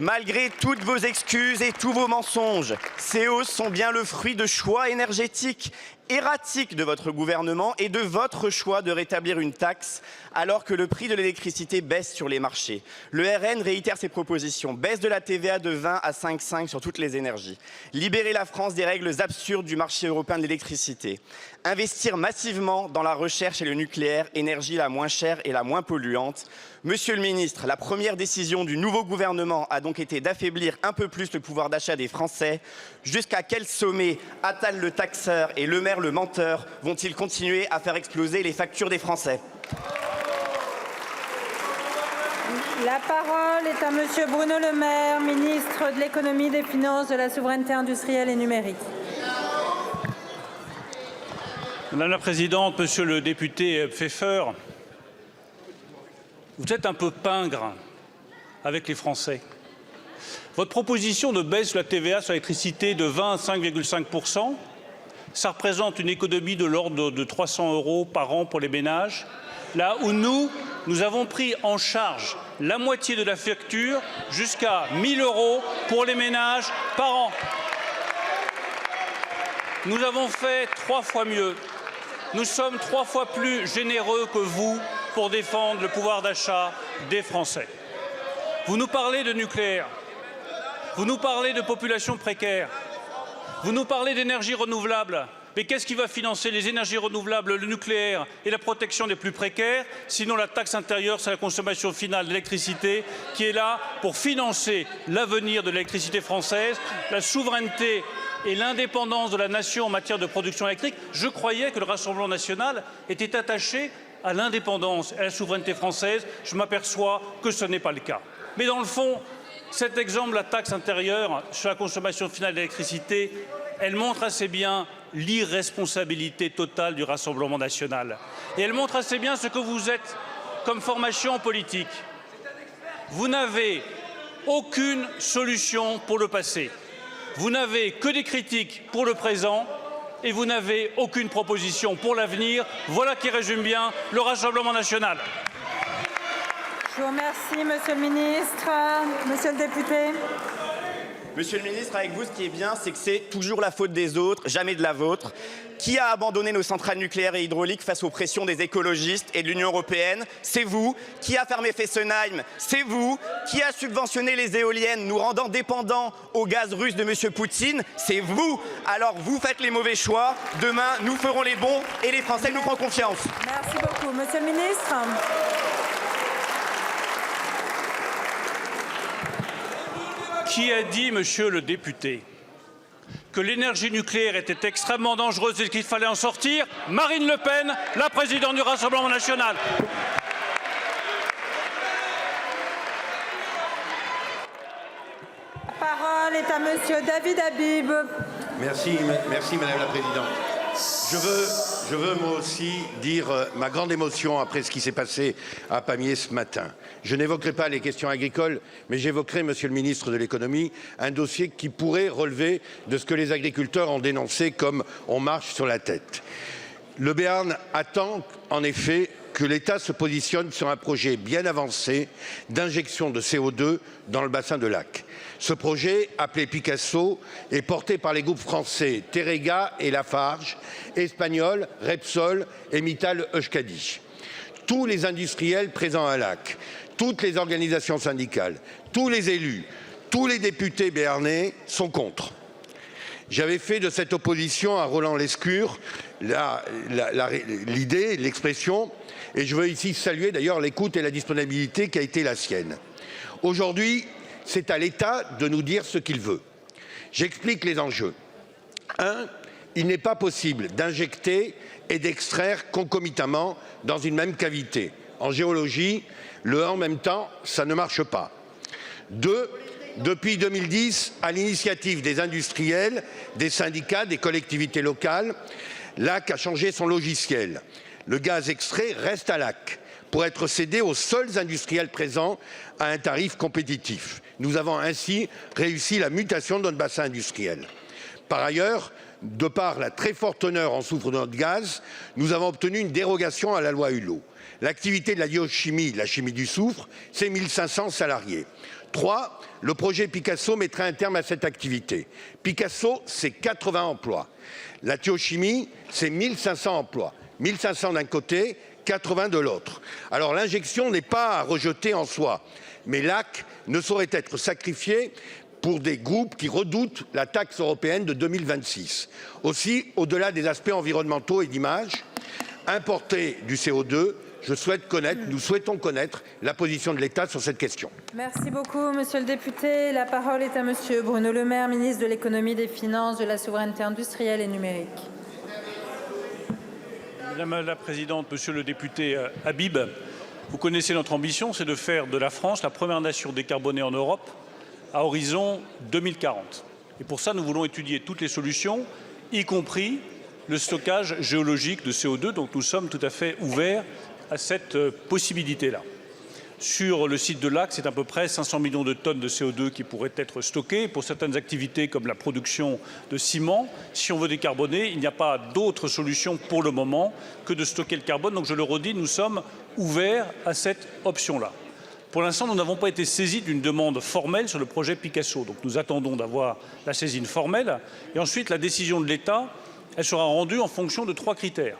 Malgré toutes vos excuses et tous vos mensonges, ces hausses sont bien le fruit de choix énergétiques erratique de votre gouvernement et de votre choix de rétablir une taxe alors que le prix de l'électricité baisse sur les marchés. Le RN réitère ses propositions. Baisse de la TVA de 20 à 5,5 sur toutes les énergies. Libérer la France des règles absurdes du marché européen de l'électricité. Investir massivement dans la recherche et le nucléaire, énergie la moins chère et la moins polluante. Monsieur le ministre, la première décision du nouveau gouvernement a donc été d'affaiblir un peu plus le pouvoir d'achat des Français. Jusqu'à quel sommet Attal le taxeur et Le Maire le menteur vont-ils continuer à faire exploser les factures des Français? La parole est à Monsieur Bruno Le Maire, ministre de l'Économie, des Finances, de la Souveraineté industrielle et numérique. Madame la Présidente, Monsieur le député Pfeffer, vous êtes un peu pingre avec les Français. Votre proposition de baisse de la TVA sur l'électricité de 20 à 5,5%, ça représente une économie de l'ordre de 300 € par an pour les ménages, là où nous avons pris en charge la moitié de la facture jusqu'à 1 000 € pour les ménages par an. Nous avons fait 3 fois mieux. Nous sommes 3 fois plus généreux que vous pour défendre le pouvoir d'achat des Français. Vous nous parlez de nucléaire, vous nous parlez de population précaire, vous nous parlez d'énergie renouvelable. Mais qu'est-ce qui va financer les énergies renouvelables, le nucléaire et la protection des plus précaires, sinon la taxe intérieure sur la consommation finale d'électricité, qui est là pour financer l'avenir de l'électricité française, la souveraineté et l'indépendance de la nation en matière de production électrique? Je croyais que le Rassemblement national était attaché à l'indépendance et à la souveraineté française. Je m'aperçois que ce n'est pas le cas. Mais dans le fond, cet exemple de la taxe intérieure sur la consommation finale d'électricité, elle montre assez bien l'irresponsabilité totale du Rassemblement national. Et elle montre assez bien ce que vous êtes comme formation politique. Vous n'avez aucune solution pour le passé. Vous n'avez que des critiques pour le présent et vous n'avez aucune proposition pour l'avenir. Voilà qui résume bien le Rassemblement national. Je vous remercie, Monsieur le ministre. Monsieur le député. Monsieur le ministre, avec vous, ce qui est bien, c'est que c'est toujours la faute des autres, jamais de la vôtre. Qui a abandonné nos centrales nucléaires et hydrauliques face aux pressions des écologistes et de l'Union européenne? C'est vous. Qui a fermé Fessenheim? C'est vous. Qui a subventionné les éoliennes, nous rendant dépendants au gaz russe de M. Poutine? C'est vous. Alors vous faites les mauvais choix. Demain, nous ferons les bons et les Français nous font confiance. Merci beaucoup. Monsieur le ministre. Qui a dit, monsieur le député, que l'énergie nucléaire était extrêmement dangereuse et qu'il fallait en sortir? Marine Le Pen, la présidente du Rassemblement national. La parole est à monsieur David Habib. Merci Madame la Présidente. Je veux moi aussi dire ma grande émotion après ce qui s'est passé à Pamiers ce matin. Je n'évoquerai pas les questions agricoles, mais j'évoquerai, Monsieur le ministre de l'économie, un dossier qui pourrait relever de ce que les agriculteurs ont dénoncé comme on marche sur la tête. Le Béarn attend en effet que l'État se positionne sur un projet bien avancé d'injection de CO2 dans le bassin de Lac. Ce projet, appelé Picasso, est porté par les groupes français Teréga et Lafarge, espagnols Repsol et Mittal Euskadi. Tous les industriels présents à Lac, toutes les organisations syndicales, tous les élus, tous les députés béarnais sont contre. J'avais fait de cette opposition à Roland Lescure l'idée, l'expression, et je veux ici saluer d'ailleurs l'écoute et la disponibilité qui a été la sienne. Aujourd'hui, c'est à l'État de nous dire ce qu'il veut. J'explique les enjeux. 1. Il n'est pas possible d'injecter et d'extraire concomitamment dans une même cavité. En géologie, le en même temps, ça ne marche pas. 2. Depuis 2010, à l'initiative des industriels, des syndicats, des collectivités locales, Lac a changé son logiciel. Le gaz extrait reste à Lac pour être cédé aux seuls industriels présents à un tarif compétitif. Nous avons ainsi réussi la mutation de notre bassin industriel. Par ailleurs, de par la très forte teneur en soufre de notre gaz, nous avons obtenu une dérogation à la loi Hulot. L'activité de la biochimie, la chimie du soufre, c'est 1500 salariés. 3. Le projet Picasso mettra un terme à cette activité. Picasso, c'est 80 emplois. La thiochimie, c'est 1500 emplois. 1500 d'un côté, 80 de l'autre. Alors l'injection n'est pas à rejeter en soi, mais Lac ne saurait être sacrifié pour des groupes qui redoutent la taxe européenne de 2026. Aussi, au-delà des aspects environnementaux et d'image, importer du CO2, nous souhaitons connaître la position de l'État sur cette question. Merci beaucoup, monsieur le député. La parole est à monsieur Bruno Le Maire, ministre de l'économie, des finances, de la souveraineté industrielle et numérique. Madame la Présidente, monsieur le député Habib, vous connaissez notre ambition, c'est de faire de la France la première nation décarbonée en Europe à horizon 2040. Et pour ça, nous voulons étudier toutes les solutions, y compris le stockage géologique de CO2. Donc nous sommes tout à fait ouverts à cette possibilité-là. Sur le site de Lacq, c'est à peu près 500 millions de tonnes de CO2 qui pourraient être stockées. Pour certaines activités comme la production de ciment, si on veut décarboner, il n'y a pas d'autre solution pour le moment que de stocker le carbone. Donc je le redis, nous sommes ouverts à cette option-là. Pour l'instant, nous n'avons pas été saisis d'une demande formelle sur le projet Picasso. Donc nous attendons d'avoir la saisine formelle. Et ensuite, la décision de l'État, elle sera rendue en fonction de 3 critères.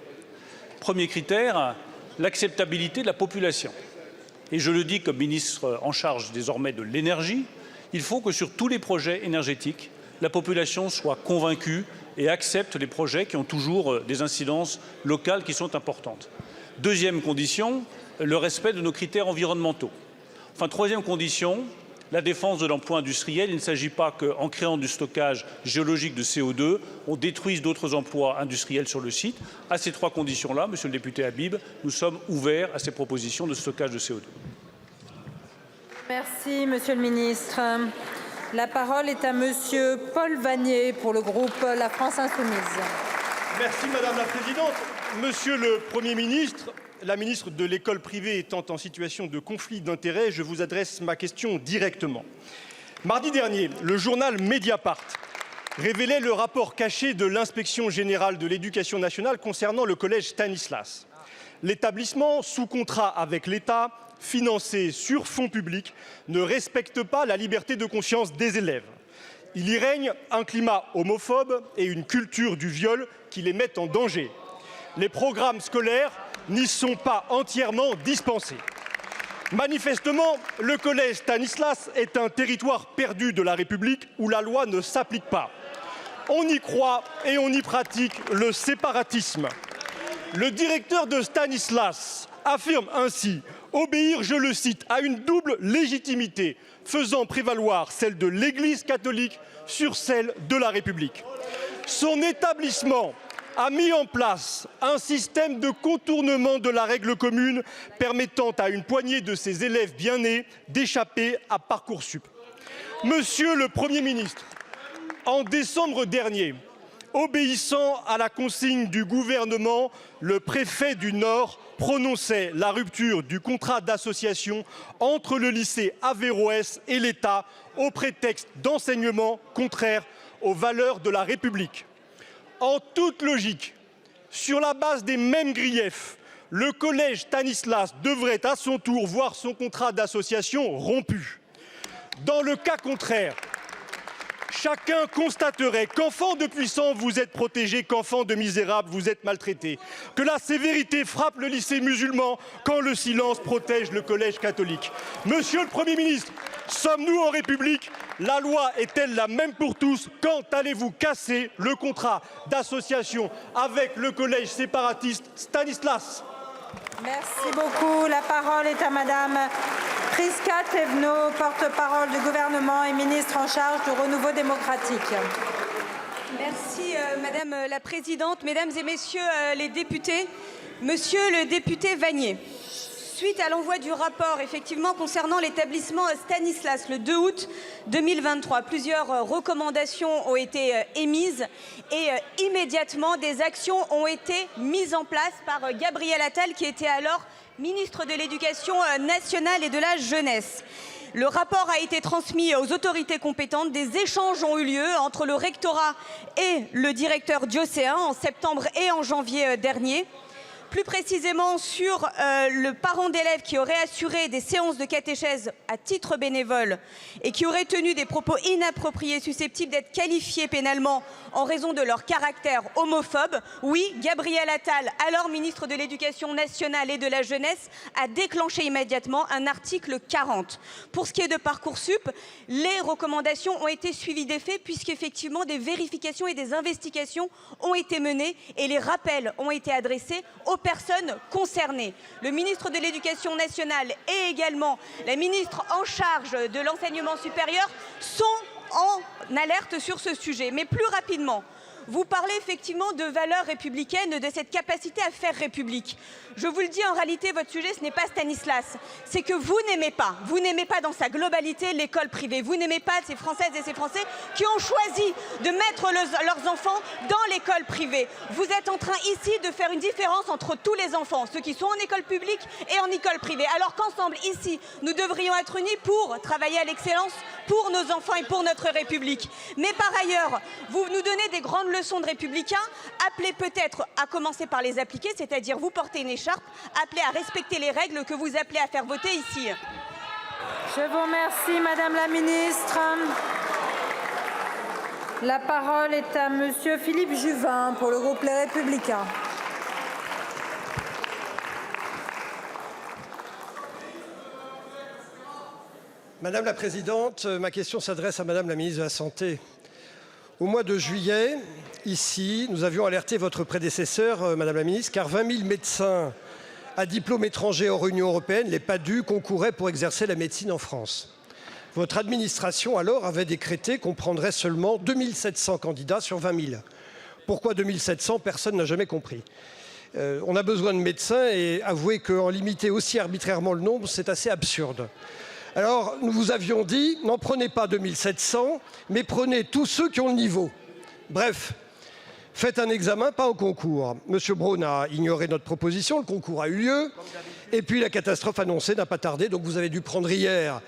Premier critère, l'acceptabilité de la population. Et je le dis comme ministre en charge désormais de l'énergie, il faut que sur tous les projets énergétiques, la population soit convaincue et accepte les projets qui ont toujours des incidences locales qui sont importantes. Deuxième condition, le respect de nos critères environnementaux. Enfin, troisième condition, la défense de l'emploi industriel. Il ne s'agit pas qu'en créant du stockage géologique de CO2, on détruise d'autres emplois industriels sur le site. À ces 3 conditions-là, monsieur le député Habib, nous sommes ouverts à ces propositions de stockage de CO2. Merci, monsieur le ministre. La parole est à monsieur Paul Vannier pour le groupe La France Insoumise. Merci, madame la présidente. Monsieur le Premier ministre, la ministre de l'école privée étant en situation de conflit d'intérêts, je vous adresse ma question directement. Mardi dernier, le journal Mediapart révélait le rapport caché de l'inspection générale de l'éducation nationale concernant le collège Stanislas. L'établissement, sous contrat avec l'État, financé sur fonds publics, ne respecte pas la liberté de conscience des élèves. Il y règne un climat homophobe et une culture du viol qui les mettent en danger. Les programmes scolaires n'y sont pas entièrement dispensés. Manifestement, le collège Stanislas est un territoire perdu de la République où la loi ne s'applique pas. On y croit et on y pratique le séparatisme. Le directeur de Stanislas affirme ainsi obéir, je le cite, à une double légitimité, faisant prévaloir celle de l'Église catholique sur celle de la République. Son établissement a mis en place un système de contournement de la règle commune permettant à une poignée de ses élèves bien nés d'échapper à Parcoursup. Monsieur le Premier ministre, en décembre dernier, obéissant à la consigne du gouvernement, le préfet du Nord prononçait la rupture du contrat d'association entre le lycée Averroès et l'État au prétexte d'enseignements contraires aux valeurs de la République. En toute logique, sur la base des mêmes griefs, le collège Stanislas devrait à son tour voir son contrat d'association rompu. Dans le cas contraire, chacun constaterait qu'enfant de puissants vous êtes protégés, qu'enfant de misérables vous êtes maltraités, que la sévérité frappe le lycée musulman quand le silence protège le collège catholique. Monsieur le Premier ministre, sommes-nous en République? La loi est-elle la même pour tous? Quand allez-vous casser le contrat d'association avec le collège séparatiste Stanislas? Merci beaucoup. La parole est à madame Prisca Thévenot, porte-parole du gouvernement et ministre en charge du renouveau démocratique. Merci madame la présidente, mesdames et messieurs les députés. Monsieur le député Vannier, suite à l'envoi du rapport effectivement concernant l'établissement Stanislas le 2 août 2023, plusieurs recommandations ont été émises et immédiatement des actions ont été mises en place par Gabriel Attal qui était alors ministre de l'Éducation nationale et de la jeunesse. Le rapport a été transmis aux autorités compétentes. Des échanges ont eu lieu entre le rectorat et le directeur diocésain en septembre et en janvier dernier. Plus précisément sur le parent d'élèves qui aurait assuré des séances de catéchèse à titre bénévole et qui aurait tenu des propos inappropriés susceptibles d'être qualifiés pénalement en raison de leur caractère homophobe. Oui, Gabriel Attal, alors ministre de l'Éducation nationale et de la jeunesse, a déclenché immédiatement un article 40. Pour ce qui est de Parcoursup, les recommandations ont été suivies des faits puisqu'effectivement des vérifications et des investigations ont été menées et les rappels ont été adressés aux personnes concernées. Le ministre de l'Éducation nationale et également la ministre en charge de l'enseignement supérieur sont en alerte sur ce sujet. Mais plus rapidement, Vous parlez effectivement de valeurs républicaines, de cette capacité à faire république. Je vous le dis, en réalité, votre sujet, ce n'est pas Stanislas. C'est que vous n'aimez pas dans sa globalité l'école privée. Vous n'aimez pas ces Françaises et ces Français qui ont choisi de mettre leurs enfants dans l'école privée. Vous êtes en train ici de faire une différence entre tous les enfants, ceux qui sont en école publique et en école privée. Alors qu'ensemble, ici, nous devrions être unis pour travailler à l'excellence pour nos enfants et pour notre République. Mais par ailleurs, vous nous donnez des grandes leçons de républicains. Appelez peut-être à commencer par les appliquer, c'est-à-dire vous portez une écharpe, appelez à respecter les règles que vous appelez à faire voter ici. Je vous remercie, Madame la Ministre. La parole est à Monsieur Philippe Juvin pour le groupe Les Républicains. Madame la Présidente, ma question s'adresse à Madame la Ministre de la Santé. Au mois de juillet, ici, nous avions alerté votre prédécesseur, Madame la Ministre, car 20 000 médecins à diplôme étranger hors Union européenne, les PADU, concouraient pour exercer la médecine en France. Votre administration, alors, avait décrété qu'on prendrait seulement 2700 candidats sur 20 000. Pourquoi 2700? Personne n'a jamais compris. On a besoin de médecins et avouez qu'en limiter aussi arbitrairement le nombre, c'est assez absurde. Alors, nous vous avions dit, n'en prenez pas 2700, mais prenez tous ceux qui ont le niveau. Bref, faites un examen, pas au concours. Monsieur Braun a ignoré notre proposition, le concours a eu lieu, et puis la catastrophe annoncée n'a pas tardé, donc vous avez dû prendre hier,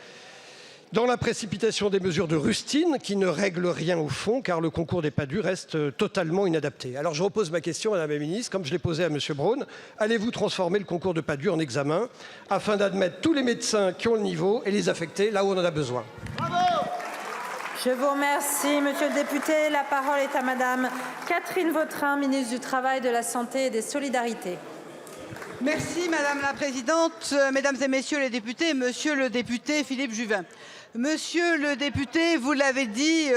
dans la précipitation, des mesures de rustine qui ne règlent rien au fond, car le concours des PADU reste totalement inadapté. Alors je repose ma question, Madame la Ministre, comme je l'ai posée à Monsieur Braun. Allez-vous transformer le concours de PADU en examen, afin d'admettre tous les médecins qui ont le niveau et les affecter là où on en a besoin? Je vous remercie, Monsieur le député. La parole est à Madame Catherine Vautrin, ministre du Travail, de la Santé et des Solidarités. Merci Madame la Présidente, Mesdames et Messieurs les députés, Monsieur le député Philippe Juvin. Monsieur le député, vous l'avez dit,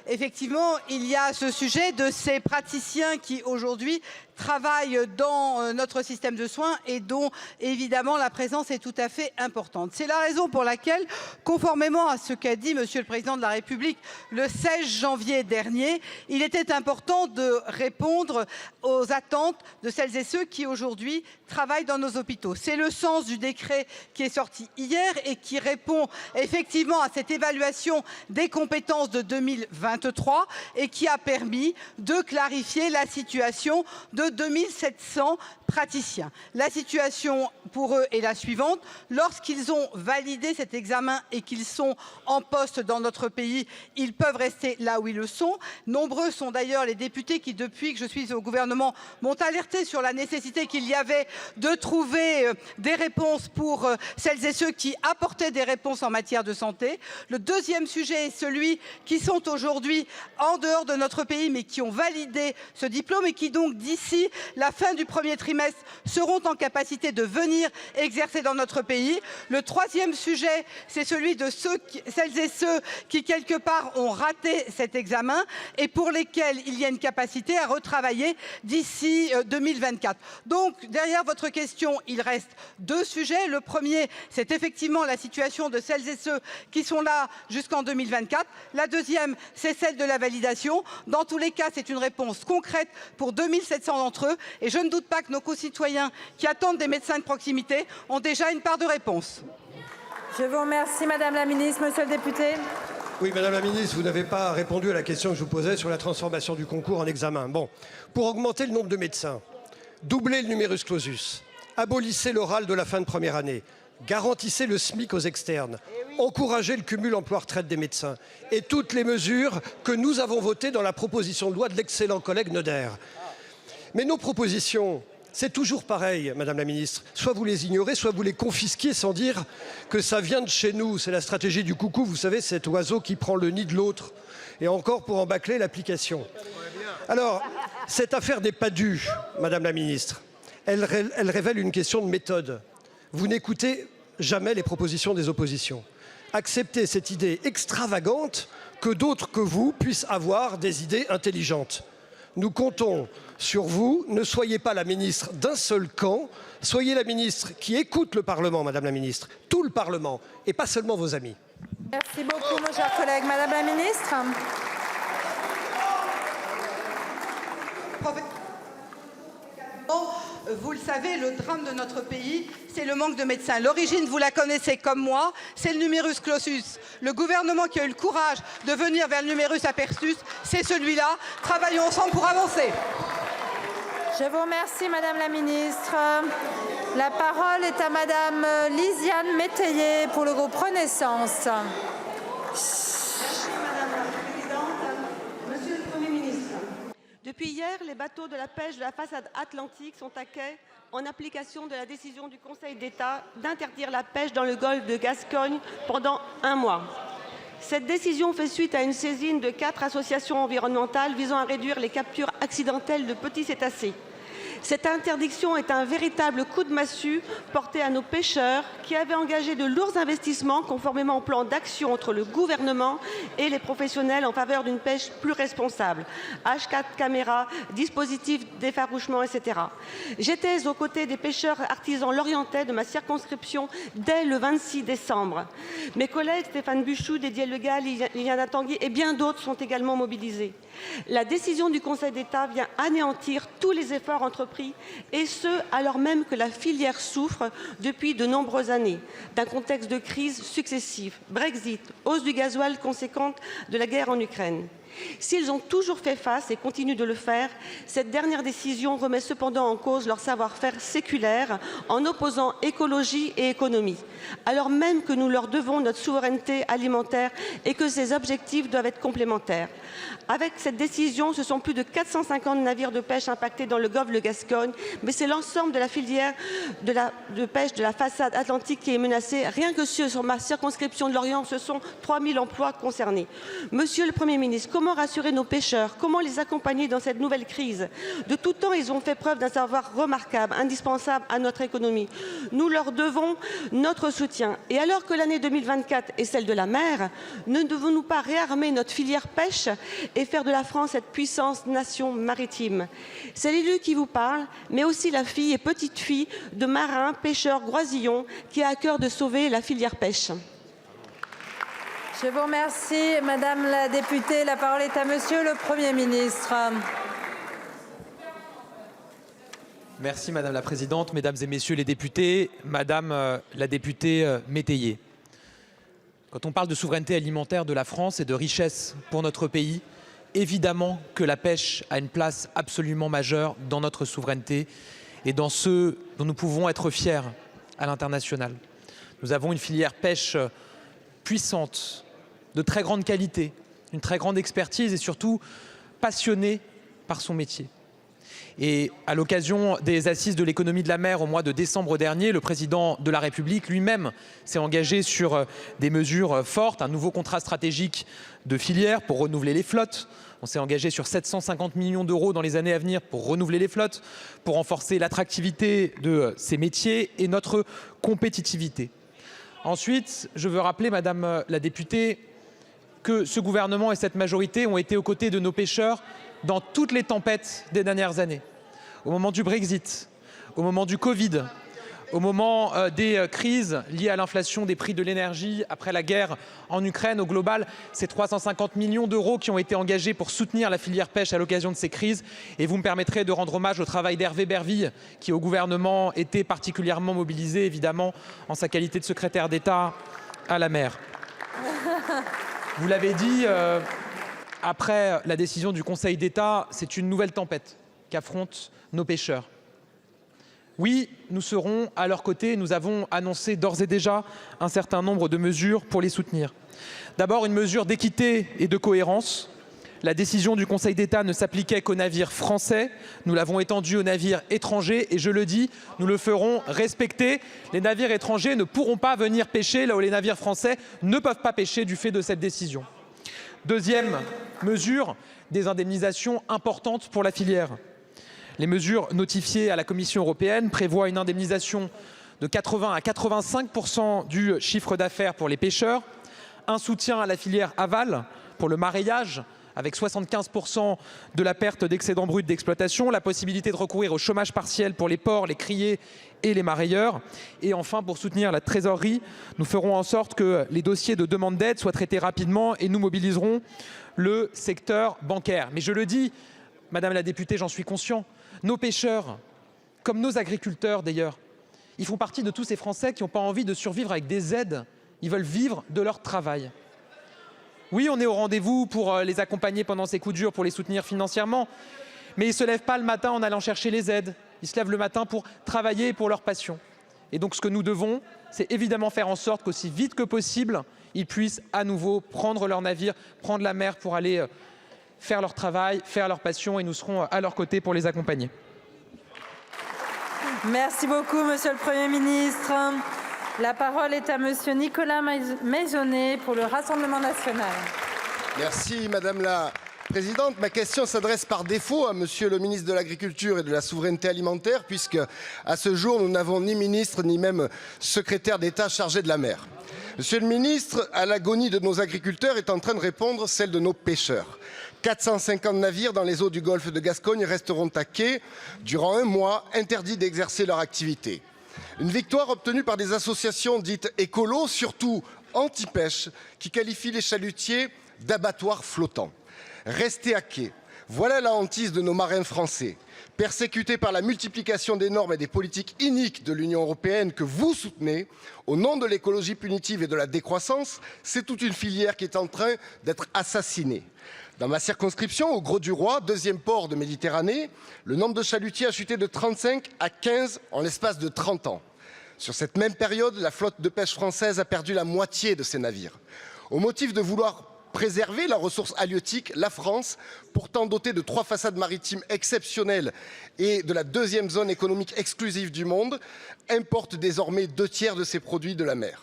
effectivement, il y a ce sujet de ces praticiens qui aujourd'hui travaillent dans notre système de soins et dont évidemment la présence est tout à fait importante. C'est la raison pour laquelle, conformément à ce qu'a dit Monsieur le Président de la République le 16 janvier dernier, il était important de répondre aux attentes de celles et ceux qui aujourd'hui travaillent dans nos hôpitaux. C'est le sens du décret qui est sorti hier et qui répond effectivement à cette évaluation des compétences de 2023 et qui a permis de clarifier la situation de 2700 praticiens. La situation pour eux est la suivante. Lorsqu'ils ont validé cet examen et qu'ils sont en poste dans notre pays, ils peuvent rester là où ils le sont. Nombreux sont d'ailleurs les députés qui, depuis que je suis au gouvernement, m'ont alerté sur la nécessité qu'il y avait de trouver des réponses pour celles et ceux qui apportaient des réponses en matière de santé. Le deuxième sujet est celui qui sont aujourd'hui en dehors de notre pays mais qui ont validé ce diplôme et qui donc d'ici la fin du premier trimestre seront en capacité de venir exercer dans notre pays. Le troisième sujet, c'est celui de celles et ceux qui quelque part ont raté cet examen et pour lesquels il y a une capacité à retravailler d'ici 2024. Donc derrière votre question, il reste deux sujets. Le premier, c'est effectivement la situation de celles et ceux qui sont là jusqu'en 2024. La deuxième, c'est celle de la validation. Dans tous les cas, c'est une réponse concrète pour 2700 d'entre eux et je ne doute pas que nos concitoyens qui attendent des médecins de proximité ont déjà une part de réponse. Je vous remercie, Madame la Ministre. Monsieur le député. Oui, Madame la Ministre, vous n'avez pas répondu à la question que je vous posais sur la transformation du concours en examen. Bon, pour augmenter le nombre de médecins, doubler le numerus clausus, abolissez l'oral de la fin de première année, garantissez le SMIC aux externes, encouragez le cumul emploi-retraite des médecins et toutes les mesures que nous avons votées dans la proposition de loi de l'excellent collègue Noder. Mais nos propositions, c'est toujours pareil, Madame la Ministre. Soit vous les ignorez, soit vous les confisquez sans dire que ça vient de chez nous. C'est la stratégie du coucou, vous savez, cet oiseau qui prend le nid de l'autre. Et encore pour en bâcler l'application. Alors, cette affaire des PADU, Madame la Ministre, elle révèle une question de méthode. Vous n'écoutez jamais les propositions des oppositions. Acceptez cette idée extravagante que d'autres que vous puissent avoir des idées intelligentes. Nous comptons sur vous. Ne soyez pas la ministre d'un seul camp. Soyez la ministre qui écoute le Parlement, Madame la Ministre, tout le Parlement, et pas seulement vos amis. Merci beaucoup, mon cher collègue. Madame la Ministre. Vous le savez, le drame de notre pays, c'est le manque de médecins. L'origine, vous la connaissez comme moi, c'est le numerus clausus. Le gouvernement qui a eu le courage de venir vers le numerus apertus, c'est celui-là. Travaillons ensemble pour avancer. Je vous remercie, Madame la Ministre. La parole est à Madame Lisiane Métayer pour le groupe Renaissance. Madame la Présidente, Monsieur le Premier ministre. Depuis hier, les bateaux de la pêche de la façade atlantique sont à quai en application de la décision du Conseil d'État d'interdire la pêche dans le golfe de Gascogne pendant 1 mois. Cette décision fait suite à une saisine de 4 associations environnementales visant à réduire les captures accidentelles de petits cétacés. Cette interdiction est un véritable coup de massue porté à nos pêcheurs qui avaient engagé de lourds investissements conformément au plan d'action entre le gouvernement et les professionnels en faveur d'une pêche plus responsable. H4 caméras, dispositifs d'effarouchement, etc. J'étais aux côtés des pêcheurs artisans lorientais de ma circonscription dès le 26 décembre. Mes collègues Stéphane Buchou, Didier Legal, Liliana Tanguy et bien d'autres sont également mobilisés. La décision du Conseil d'État vient anéantir tous les efforts entrepris, et ce, alors même que la filière souffre depuis de nombreuses années d'un contexte de crise successive, Brexit, hausse du gasoil conséquente de la guerre en Ukraine. S'ils ont toujours fait face et continuent de le faire, cette dernière décision remet cependant en cause leur savoir-faire séculaire en opposant écologie et économie, alors même que nous leur devons notre souveraineté alimentaire et que ces objectifs doivent être complémentaires. Avec cette décision, ce sont plus de 450 navires de pêche impactés dans le golfe de Gascogne, mais c'est l'ensemble de la filière de pêche de la façade atlantique qui est menacée. Rien que sur ma circonscription de Lorient, ce sont 3000 emplois concernés. Monsieur le Premier ministre, comment rassurer nos pêcheurs? Comment les accompagner dans cette nouvelle crise? De tout temps, ils ont fait preuve d'un savoir remarquable, indispensable à notre économie. Nous leur devons notre soutien. Et alors que l'année 2024 est celle de la mer, ne devons-nous pas réarmer notre filière pêche et faire de la France cette puissance nation maritime? C'est l'élu qui vous parle, mais aussi la fille et petite fille de marins, pêcheurs, groisillons, qui a à cœur de sauver la filière pêche. Je vous remercie, Madame la députée. La parole est à Monsieur le Premier ministre. Merci Madame la Présidente, Mesdames et Messieurs les députés, Madame la députée Métayer. Quand on parle de souveraineté alimentaire de la France et de richesse pour notre pays, évidemment que la pêche a une place absolument majeure dans notre souveraineté et dans ce dont nous pouvons être fiers à l'international. Nous avons une filière pêche puissante, de très grande qualité, une très grande expertise et surtout passionnée par son métier. Et à l'occasion des assises de l'économie de la mer au mois de décembre dernier, le président de la République lui-même s'est engagé sur des mesures fortes, un nouveau contrat stratégique de filière pour renouveler les flottes. On s'est engagé sur 750 millions d'euros dans les années à venir pour renouveler les flottes, pour renforcer l'attractivité de ces métiers et notre compétitivité. Ensuite, je veux rappeler, Madame la députée, que ce gouvernement et cette majorité ont été aux côtés de nos pêcheurs dans toutes les tempêtes des dernières années. Au moment du Brexit, au moment du Covid, au moment des crises liées à l'inflation des prix de l'énergie après la guerre en Ukraine. Au global, c'est 350 millions d'euros qui ont été engagés pour soutenir la filière pêche à l'occasion de ces crises. Et vous me permettrez de rendre hommage au travail d'Hervé Berville, qui au gouvernement était particulièrement mobilisé, évidemment, en sa qualité de secrétaire d'État à la mer. Vous l'avez dit, après la décision du Conseil d'État, c'est une nouvelle tempête qu'affrontent nos pêcheurs. Oui, nous serons à leur côté. Nous avons annoncé d'ores et déjà un certain nombre de mesures pour les soutenir. D'abord, une mesure d'équité et de cohérence. La décision du Conseil d'État ne s'appliquait qu'aux navires français. Nous l'avons étendue aux navires étrangers et je le dis, nous le ferons respecter. Les navires étrangers ne pourront pas venir pêcher là où les navires français ne peuvent pas pêcher du fait de cette décision. Deuxième mesure, des indemnisations importantes pour la filière. Les mesures notifiées à la Commission européenne prévoient une indemnisation de 80 à 85% du chiffre d'affaires pour les pêcheurs, un soutien à la filière aval pour le mareyage avec 75% de la perte d'excédent brut d'exploitation, la possibilité de recourir au chômage partiel pour les porcs, les criées et les mareyeurs. Et enfin, pour soutenir la trésorerie, nous ferons en sorte que les dossiers de demande d'aide soient traités rapidement et nous mobiliserons le secteur bancaire. Mais je le dis, Madame la députée, j'en suis conscient, nos pêcheurs comme nos agriculteurs d'ailleurs. Ils font partie de tous ces Français qui n'ont pas envie de survivre avec des aides. Ils veulent vivre de leur travail. Oui, on est au rendez-vous pour les accompagner pendant ces coups durs, pour les soutenir financièrement. Mais ils ne se lèvent pas le matin en allant chercher les aides. Ils se lèvent le matin pour travailler pour leur passion. Et donc ce que nous devons, c'est évidemment faire en sorte qu'aussi vite que possible, ils puissent à nouveau prendre leur navire, prendre la mer pour aller faire leur travail, faire leur passion, et nous serons à leur côté pour les accompagner. Merci beaucoup, Monsieur le Premier ministre. La parole est à Monsieur Nicolas Maisonnet pour le Rassemblement national. Merci, Madame la Présidente. Ma question s'adresse par défaut à Monsieur le ministre de l'Agriculture et de la Souveraineté alimentaire, puisque à ce jour, nous n'avons ni ministre ni même secrétaire d'État chargé de la mer. Monsieur le ministre, à l'agonie de nos agriculteurs est en train de répondre celle de nos pêcheurs. 450 navires dans les eaux du golfe de Gascogne resteront à quai durant un mois, interdits d'exercer leur activité. Une victoire obtenue par des associations dites écolos, surtout anti-pêche, qui qualifient les chalutiers d'abattoirs flottants. Rester à quai, voilà la hantise de nos marins français. Persécutés par la multiplication des normes et des politiques iniques de l'Union européenne que vous soutenez, au nom de l'écologie punitive et de la décroissance, c'est toute une filière qui est en train d'être assassinée. Dans ma circonscription, au Grau-du-Roi, deuxième port de Méditerranée, le nombre de chalutiers a chuté de 35 à 15 en l'espace de 30 ans. Sur cette même période, la flotte de pêche française a perdu la moitié de ses navires. Au motif de vouloir préserver la ressource halieutique, la France, pourtant dotée de 3 façades maritimes exceptionnelles et de la 2e zone économique exclusive du monde, importe désormais 2/3 de ses produits de la mer.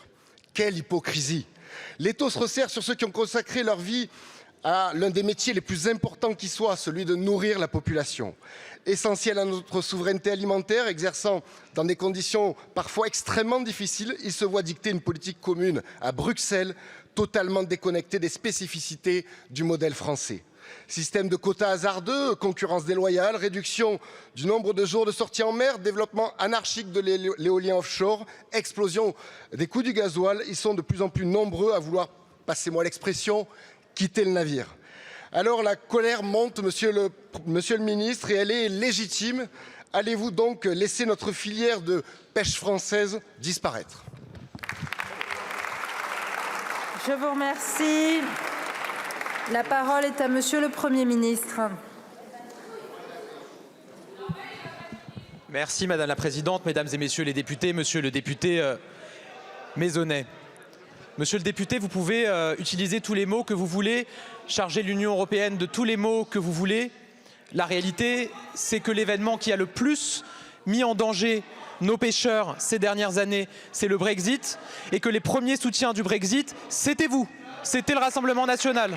Quelle hypocrisie! L'étau se resserre sur ceux qui ont consacré leur vie à l'un des métiers les plus importants qui soit, celui de nourrir la population. Essentiel à notre souveraineté alimentaire, exerçant dans des conditions parfois extrêmement difficiles, il se voit dicter une politique commune à Bruxelles, totalement déconnectée des spécificités du modèle français. Système de quotas hasardeux, concurrence déloyale, réduction du nombre de jours de sortie en mer, développement anarchique de l'éolien offshore, explosion des coûts du gasoil. Ils sont de plus en plus nombreux à vouloir, passez-moi l'expression, quitter le navire. Alors la colère monte, monsieur le ministre, et elle est légitime. Allez-vous donc laisser notre filière de pêche française disparaître? Je vous remercie. La parole est à Monsieur le Premier ministre. Merci Madame la Présidente, Mesdames et Messieurs les députés, Monsieur le député Maisonnet. Monsieur le député, vous pouvez utiliser tous les mots que vous voulez, charger l'Union européenne de tous les mots que vous voulez. La réalité, c'est que l'événement qui a le plus mis en danger nos pêcheurs ces dernières années, c'est le Brexit, et que les premiers soutiens du Brexit, c'était vous, c'était le Rassemblement national.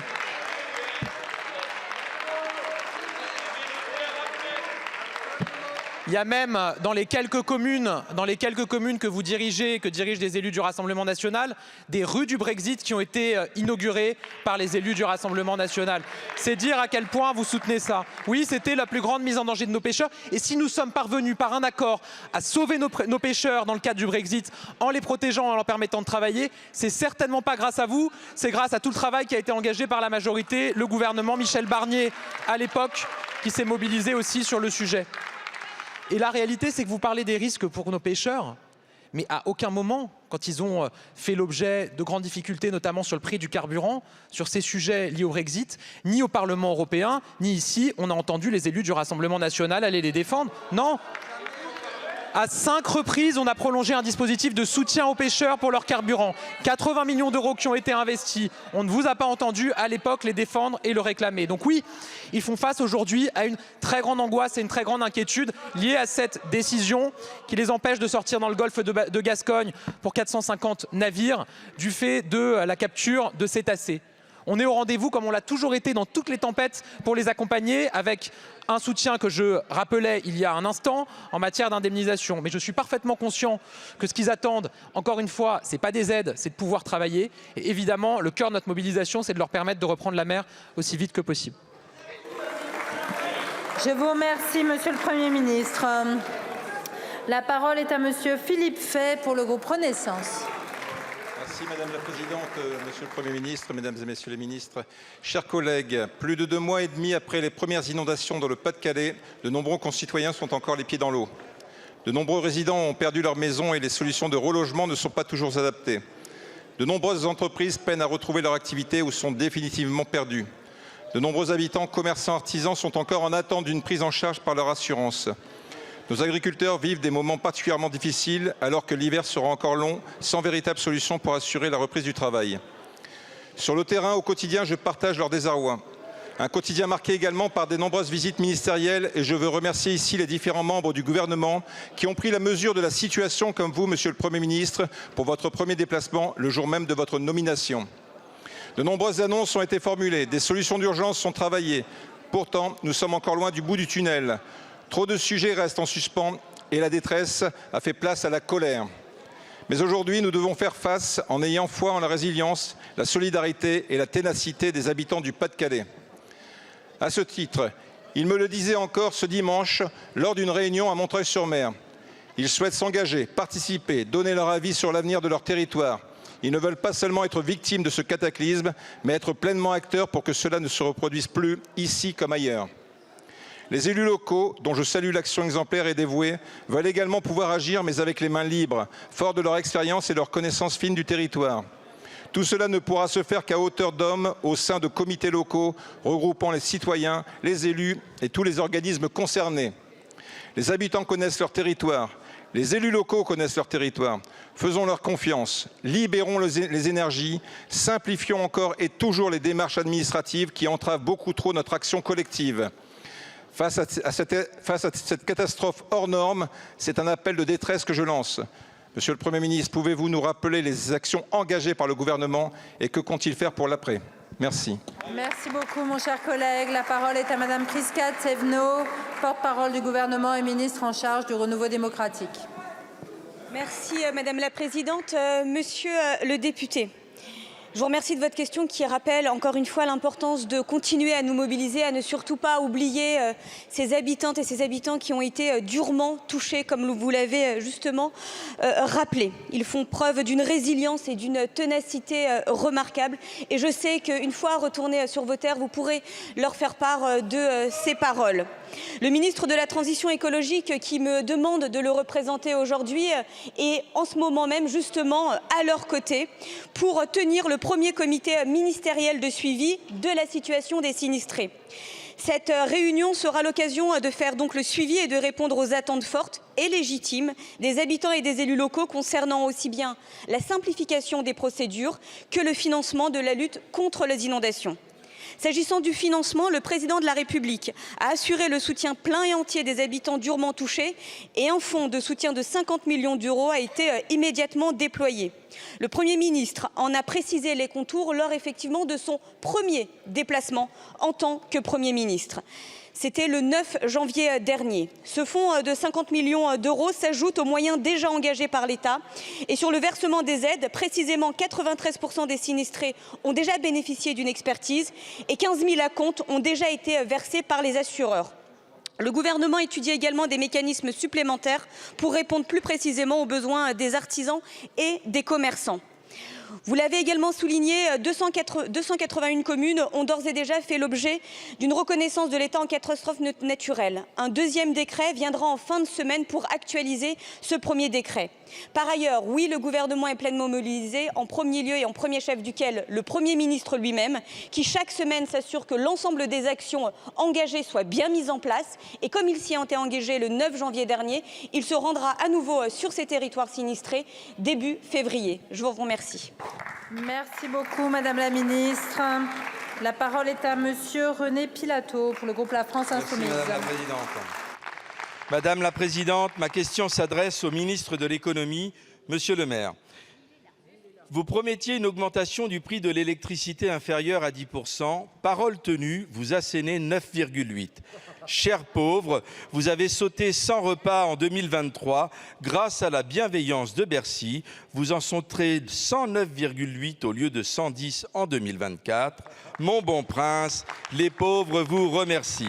Il y a même dans les quelques communes que vous dirigez, que dirigent des élus du Rassemblement national, des rues du Brexit qui ont été inaugurées par les élus du Rassemblement national. C'est dire à quel point vous soutenez ça. Oui, c'était la plus grande mise en danger de nos pêcheurs. Et si nous sommes parvenus par un accord à sauver nos pêcheurs dans le cadre du Brexit, en les protégeant, en leur permettant de travailler, c'est certainement pas grâce à vous, c'est grâce à tout le travail qui a été engagé par la majorité, le gouvernement Michel Barnier à l'époque, qui s'est mobilisé aussi sur le sujet. Et la réalité, c'est que vous parlez des risques pour nos pêcheurs, mais à aucun moment, quand ils ont fait l'objet de grandes difficultés, notamment sur le prix du carburant, sur ces sujets liés au Brexit, ni au Parlement européen, ni ici, on a entendu les élus du Rassemblement national aller les défendre. Non. À 5 reprises, on a prolongé un dispositif de soutien aux pêcheurs pour leur carburant. 80 millions d'euros qui ont été investis. On ne vous a pas entendu à l'époque les défendre et le réclamer. Donc oui, ils font face aujourd'hui à une très grande angoisse et une très grande inquiétude liée à cette décision qui les empêche de sortir dans le golfe de Gascogne pour 450 navires du fait de la capture de cétacés. On est au rendez-vous comme on l'a toujours été dans toutes les tempêtes pour les accompagner, avec un soutien que je rappelais il y a un instant en matière d'indemnisation. Mais je suis parfaitement conscient que ce qu'ils attendent, encore une fois, ce n'est pas des aides, c'est de pouvoir travailler. Et évidemment, le cœur de notre mobilisation, c'est de leur permettre de reprendre la mer aussi vite que possible. Je vous remercie, Monsieur le Premier ministre. La parole est à Monsieur Philippe Fay pour le groupe Renaissance. Merci Madame la Présidente, Monsieur le Premier ministre, Mesdames et Messieurs les ministres. Chers collègues, plus de 2 mois et demi après les premières inondations dans le Pas-de-Calais, de nombreux concitoyens sont encore les pieds dans l'eau. De nombreux résidents ont perdu leur maison et les solutions de relogement ne sont pas toujours adaptées. De nombreuses entreprises peinent à retrouver leur activité ou sont définitivement perdues. De nombreux habitants, commerçants, artisans sont encore en attente d'une prise en charge par leur assurance. Nos agriculteurs vivent des moments particulièrement difficiles alors que l'hiver sera encore long, sans véritable solution pour assurer la reprise du travail. Sur le terrain, au quotidien, je partage leur désarroi. Un quotidien marqué également par de nombreuses visites ministérielles et je veux remercier ici les différents membres du gouvernement qui ont pris la mesure de la situation comme vous, Monsieur le Premier ministre, pour votre premier déplacement le jour même de votre nomination. De nombreuses annonces ont été formulées, des solutions d'urgence sont travaillées. Pourtant, nous sommes encore loin du bout du tunnel. Trop de sujets restent en suspens et la détresse a fait place à la colère. Mais aujourd'hui, nous devons faire face en ayant foi en la résilience, la solidarité et la ténacité des habitants du Pas-de-Calais. À ce titre, ils me le disaient encore ce dimanche lors d'une réunion à Montreuil-sur-Mer. Ils souhaitent s'engager, participer, donner leur avis sur l'avenir de leur territoire. Ils ne veulent pas seulement être victimes de ce cataclysme, mais être pleinement acteurs pour que cela ne se reproduise plus ici comme ailleurs. Les élus locaux, dont je salue l'action exemplaire et dévouée, veulent également pouvoir agir, mais avec les mains libres, forts de leur expérience et leur connaissance fine du territoire. Tout cela ne pourra se faire qu'à hauteur d'homme au sein de comités locaux regroupant les citoyens, les élus et tous les organismes concernés. Les habitants connaissent leur territoire, les élus locaux connaissent leur territoire. Faisons leur confiance, libérons les énergies, simplifions encore et toujours les démarches administratives qui entravent beaucoup trop notre action collective. Face à cette catastrophe hors norme, c'est un appel de détresse que je lance. Monsieur le Premier ministre, pouvez-vous nous rappeler les actions engagées par le gouvernement et que compte-t-il faire pour l'après? Merci. Merci beaucoup, mon cher collègue. La parole est à Madame Prisca Thévenot, porte-parole du gouvernement et ministre en charge du renouveau démocratique. Merci, Madame la Présidente. Monsieur le député, je vous remercie de votre question qui rappelle encore une fois l'importance de continuer à nous mobiliser, à ne surtout pas oublier ces habitantes et ces habitants qui ont été durement touchés, comme vous l'avez justement rappelé. Ils font preuve d'une résilience et d'une ténacité remarquable. Et je sais qu'une fois retournés sur vos terres, vous pourrez leur faire part de ces paroles. Le ministre de la Transition écologique qui me demande de le représenter aujourd'hui est en ce moment même justement à leur côté pour tenir le premier comité ministériel de suivi de la situation des sinistrés. Cette réunion sera l'occasion de faire donc le suivi et de répondre aux attentes fortes et légitimes des habitants et des élus locaux concernant aussi bien la simplification des procédures que le financement de la lutte contre les inondations. S'agissant du financement, le président de la République a assuré le soutien plein et entier des habitants durement touchés et un fonds de soutien de 50 millions d'euros a été immédiatement déployé. Le Premier ministre en a précisé les contours lors effectivement de son premier déplacement en tant que Premier ministre. C'était le 9 janvier dernier. Ce fonds de 50 millions d'euros s'ajoute aux moyens déjà engagés par l'État. Et sur le versement des aides, précisément 93% des sinistrés ont déjà bénéficié d'une expertise et 15 000 acomptes ont déjà été versés par les assureurs. Le gouvernement étudie également des mécanismes supplémentaires pour répondre plus précisément aux besoins des artisans et des commerçants. Vous l'avez également souligné, 281 communes ont d'ores et déjà fait l'objet d'une reconnaissance de l'état en catastrophe naturelle. Un deuxième décret viendra en fin de semaine pour actualiser ce premier décret. Par ailleurs, oui, le gouvernement est pleinement mobilisé, en premier lieu et en premier chef duquel le Premier ministre lui-même, qui chaque semaine s'assure que l'ensemble des actions engagées soient bien mises en place. Et comme il s'y était engagé le 9 janvier dernier, il se rendra à nouveau sur ces territoires sinistrés début février. Je vous remercie. Merci beaucoup, Madame la Ministre. La parole est à Monsieur René Pilato pour le groupe La France Insoumise. Merci, Madame la Présidente. Madame la Présidente, ma question s'adresse au ministre de l'Économie, Monsieur Le Maire. Vous promettiez une augmentation du prix de l'électricité inférieure à 10%. Parole tenue, vous assénez 9,8. Chers pauvres, vous avez sauté 100 repas en 2023 grâce à la bienveillance de Bercy. Vous en sauterez 109,8 au lieu de 110 en 2024. Mon bon prince, les pauvres vous remercient.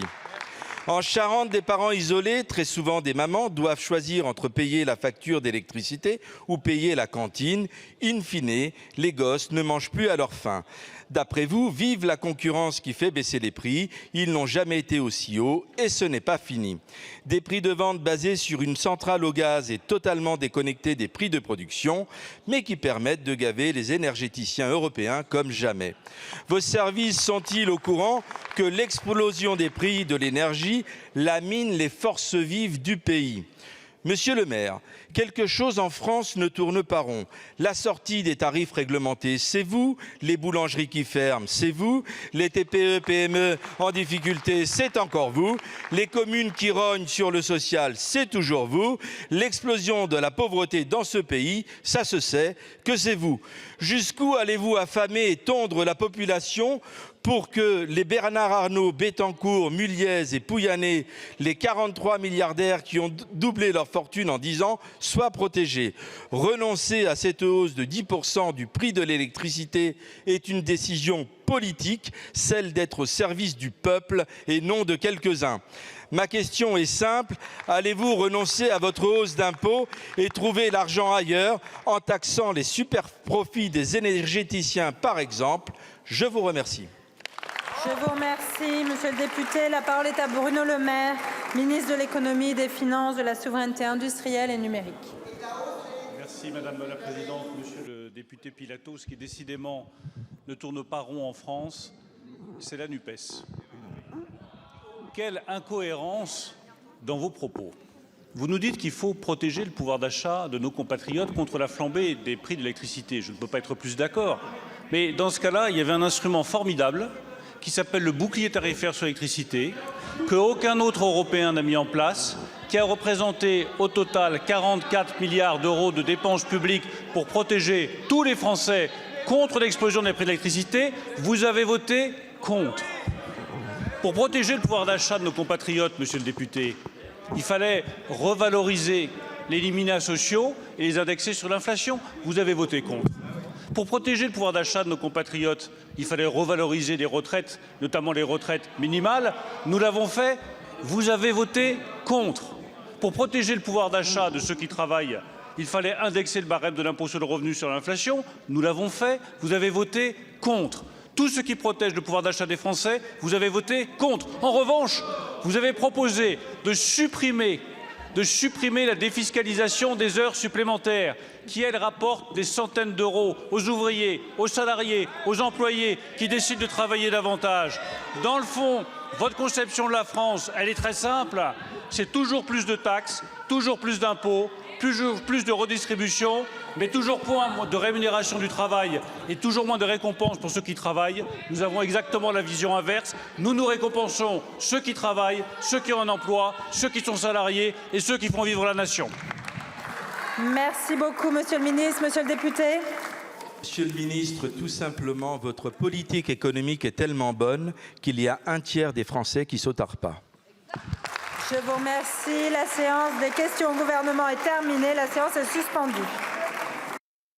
En Charente, des parents isolés, très souvent des mamans, doivent choisir entre payer la facture d'électricité ou payer la cantine. In fine, les gosses ne mangent plus à leur faim. D'après vous, vive la concurrence qui fait baisser les prix. Ils n'ont jamais été aussi hauts et ce n'est pas fini. Des prix de vente basés sur une centrale au gaz et totalement déconnectés des prix de production, mais qui permettent de gaver les énergéticiens européens comme jamais. Vos services sont-ils au courant que l'explosion des prix de l'énergie lamine les forces vives du pays ? Monsieur le maire, quelque chose en France ne tourne pas rond. La sortie des tarifs réglementés, c'est vous. Les boulangeries qui ferment, c'est vous. Les TPE, PME en difficulté, c'est encore vous. Les communes qui rognent sur le social, c'est toujours vous. L'explosion de la pauvreté dans ce pays, ça se sait que c'est vous. Jusqu'où allez-vous affamer et tondre la population pour que les Bernard Arnault, Bettencourt, Muliez et Pouyanné, les 43 milliardaires qui ont doublé leur fortune en 10 ans, soient protégés. Renoncer à cette hausse de 10% du prix de l'électricité est une décision politique, celle d'être au service du peuple et non de quelques-uns. Ma question est simple, allez-vous renoncer à votre hausse d'impôts et trouver l'argent ailleurs en taxant les super profits des énergéticiens par exemple? Je vous remercie. Je vous remercie, monsieur le député. La parole est à Bruno Le Maire, ministre de l'économie, des finances, de la souveraineté industrielle et numérique. Merci madame la présidente, monsieur le député Pilato. Ce qui décidément ne tourne pas rond en France, c'est la NUPES. Quelle incohérence dans vos propos. Vous nous dites qu'il faut protéger le pouvoir d'achat de nos compatriotes contre la flambée des prix de l'électricité. Je ne peux pas être plus d'accord. Mais dans ce cas-là, il y avait un instrument formidable qui s'appelle le bouclier tarifaire sur l'électricité, qu'aucun autre Européen n'a mis en place, qui a représenté au total 44 milliards d'euros de dépenses publiques pour protéger tous les Français contre l'explosion des prix de l'électricité. Vous avez voté contre. Pour protéger le pouvoir d'achat de nos compatriotes, monsieur le député, il fallait revaloriser les minima sociaux et les indexer sur l'inflation. Vous avez voté contre. Pour protéger le pouvoir d'achat de nos compatriotes, il fallait revaloriser les retraites, notamment les retraites minimales. Nous l'avons fait. Vous avez voté contre. Pour protéger le pouvoir d'achat de ceux qui travaillent, il fallait indexer le barème de l'impôt sur le revenu sur l'inflation. Nous l'avons fait. Vous avez voté contre. Tout ce qui protège le pouvoir d'achat des Français, vous avez voté contre. En revanche, vous avez proposé de supprimer la défiscalisation des heures supplémentaires qui, elle, rapporte des centaines d'euros aux ouvriers, aux salariés, aux employés qui décident de travailler davantage. Dans le fond, votre conception de la France, elle est très simple. C'est toujours plus de taxes, toujours plus d'impôts, plus de redistribution, mais toujours moins de rémunération du travail et toujours moins de récompenses pour ceux qui travaillent. Nous avons exactement la vision inverse. Nous récompensons ceux qui travaillent, ceux qui ont un emploi, ceux qui sont salariés et ceux qui font vivre la nation. Merci beaucoup, monsieur le ministre. Monsieur le député. Monsieur le ministre, tout simplement, votre politique économique est tellement bonne qu'il y a un tiers des Français qui sautent à repas. Je vous remercie. La séance des questions au gouvernement est terminée. La séance est suspendue.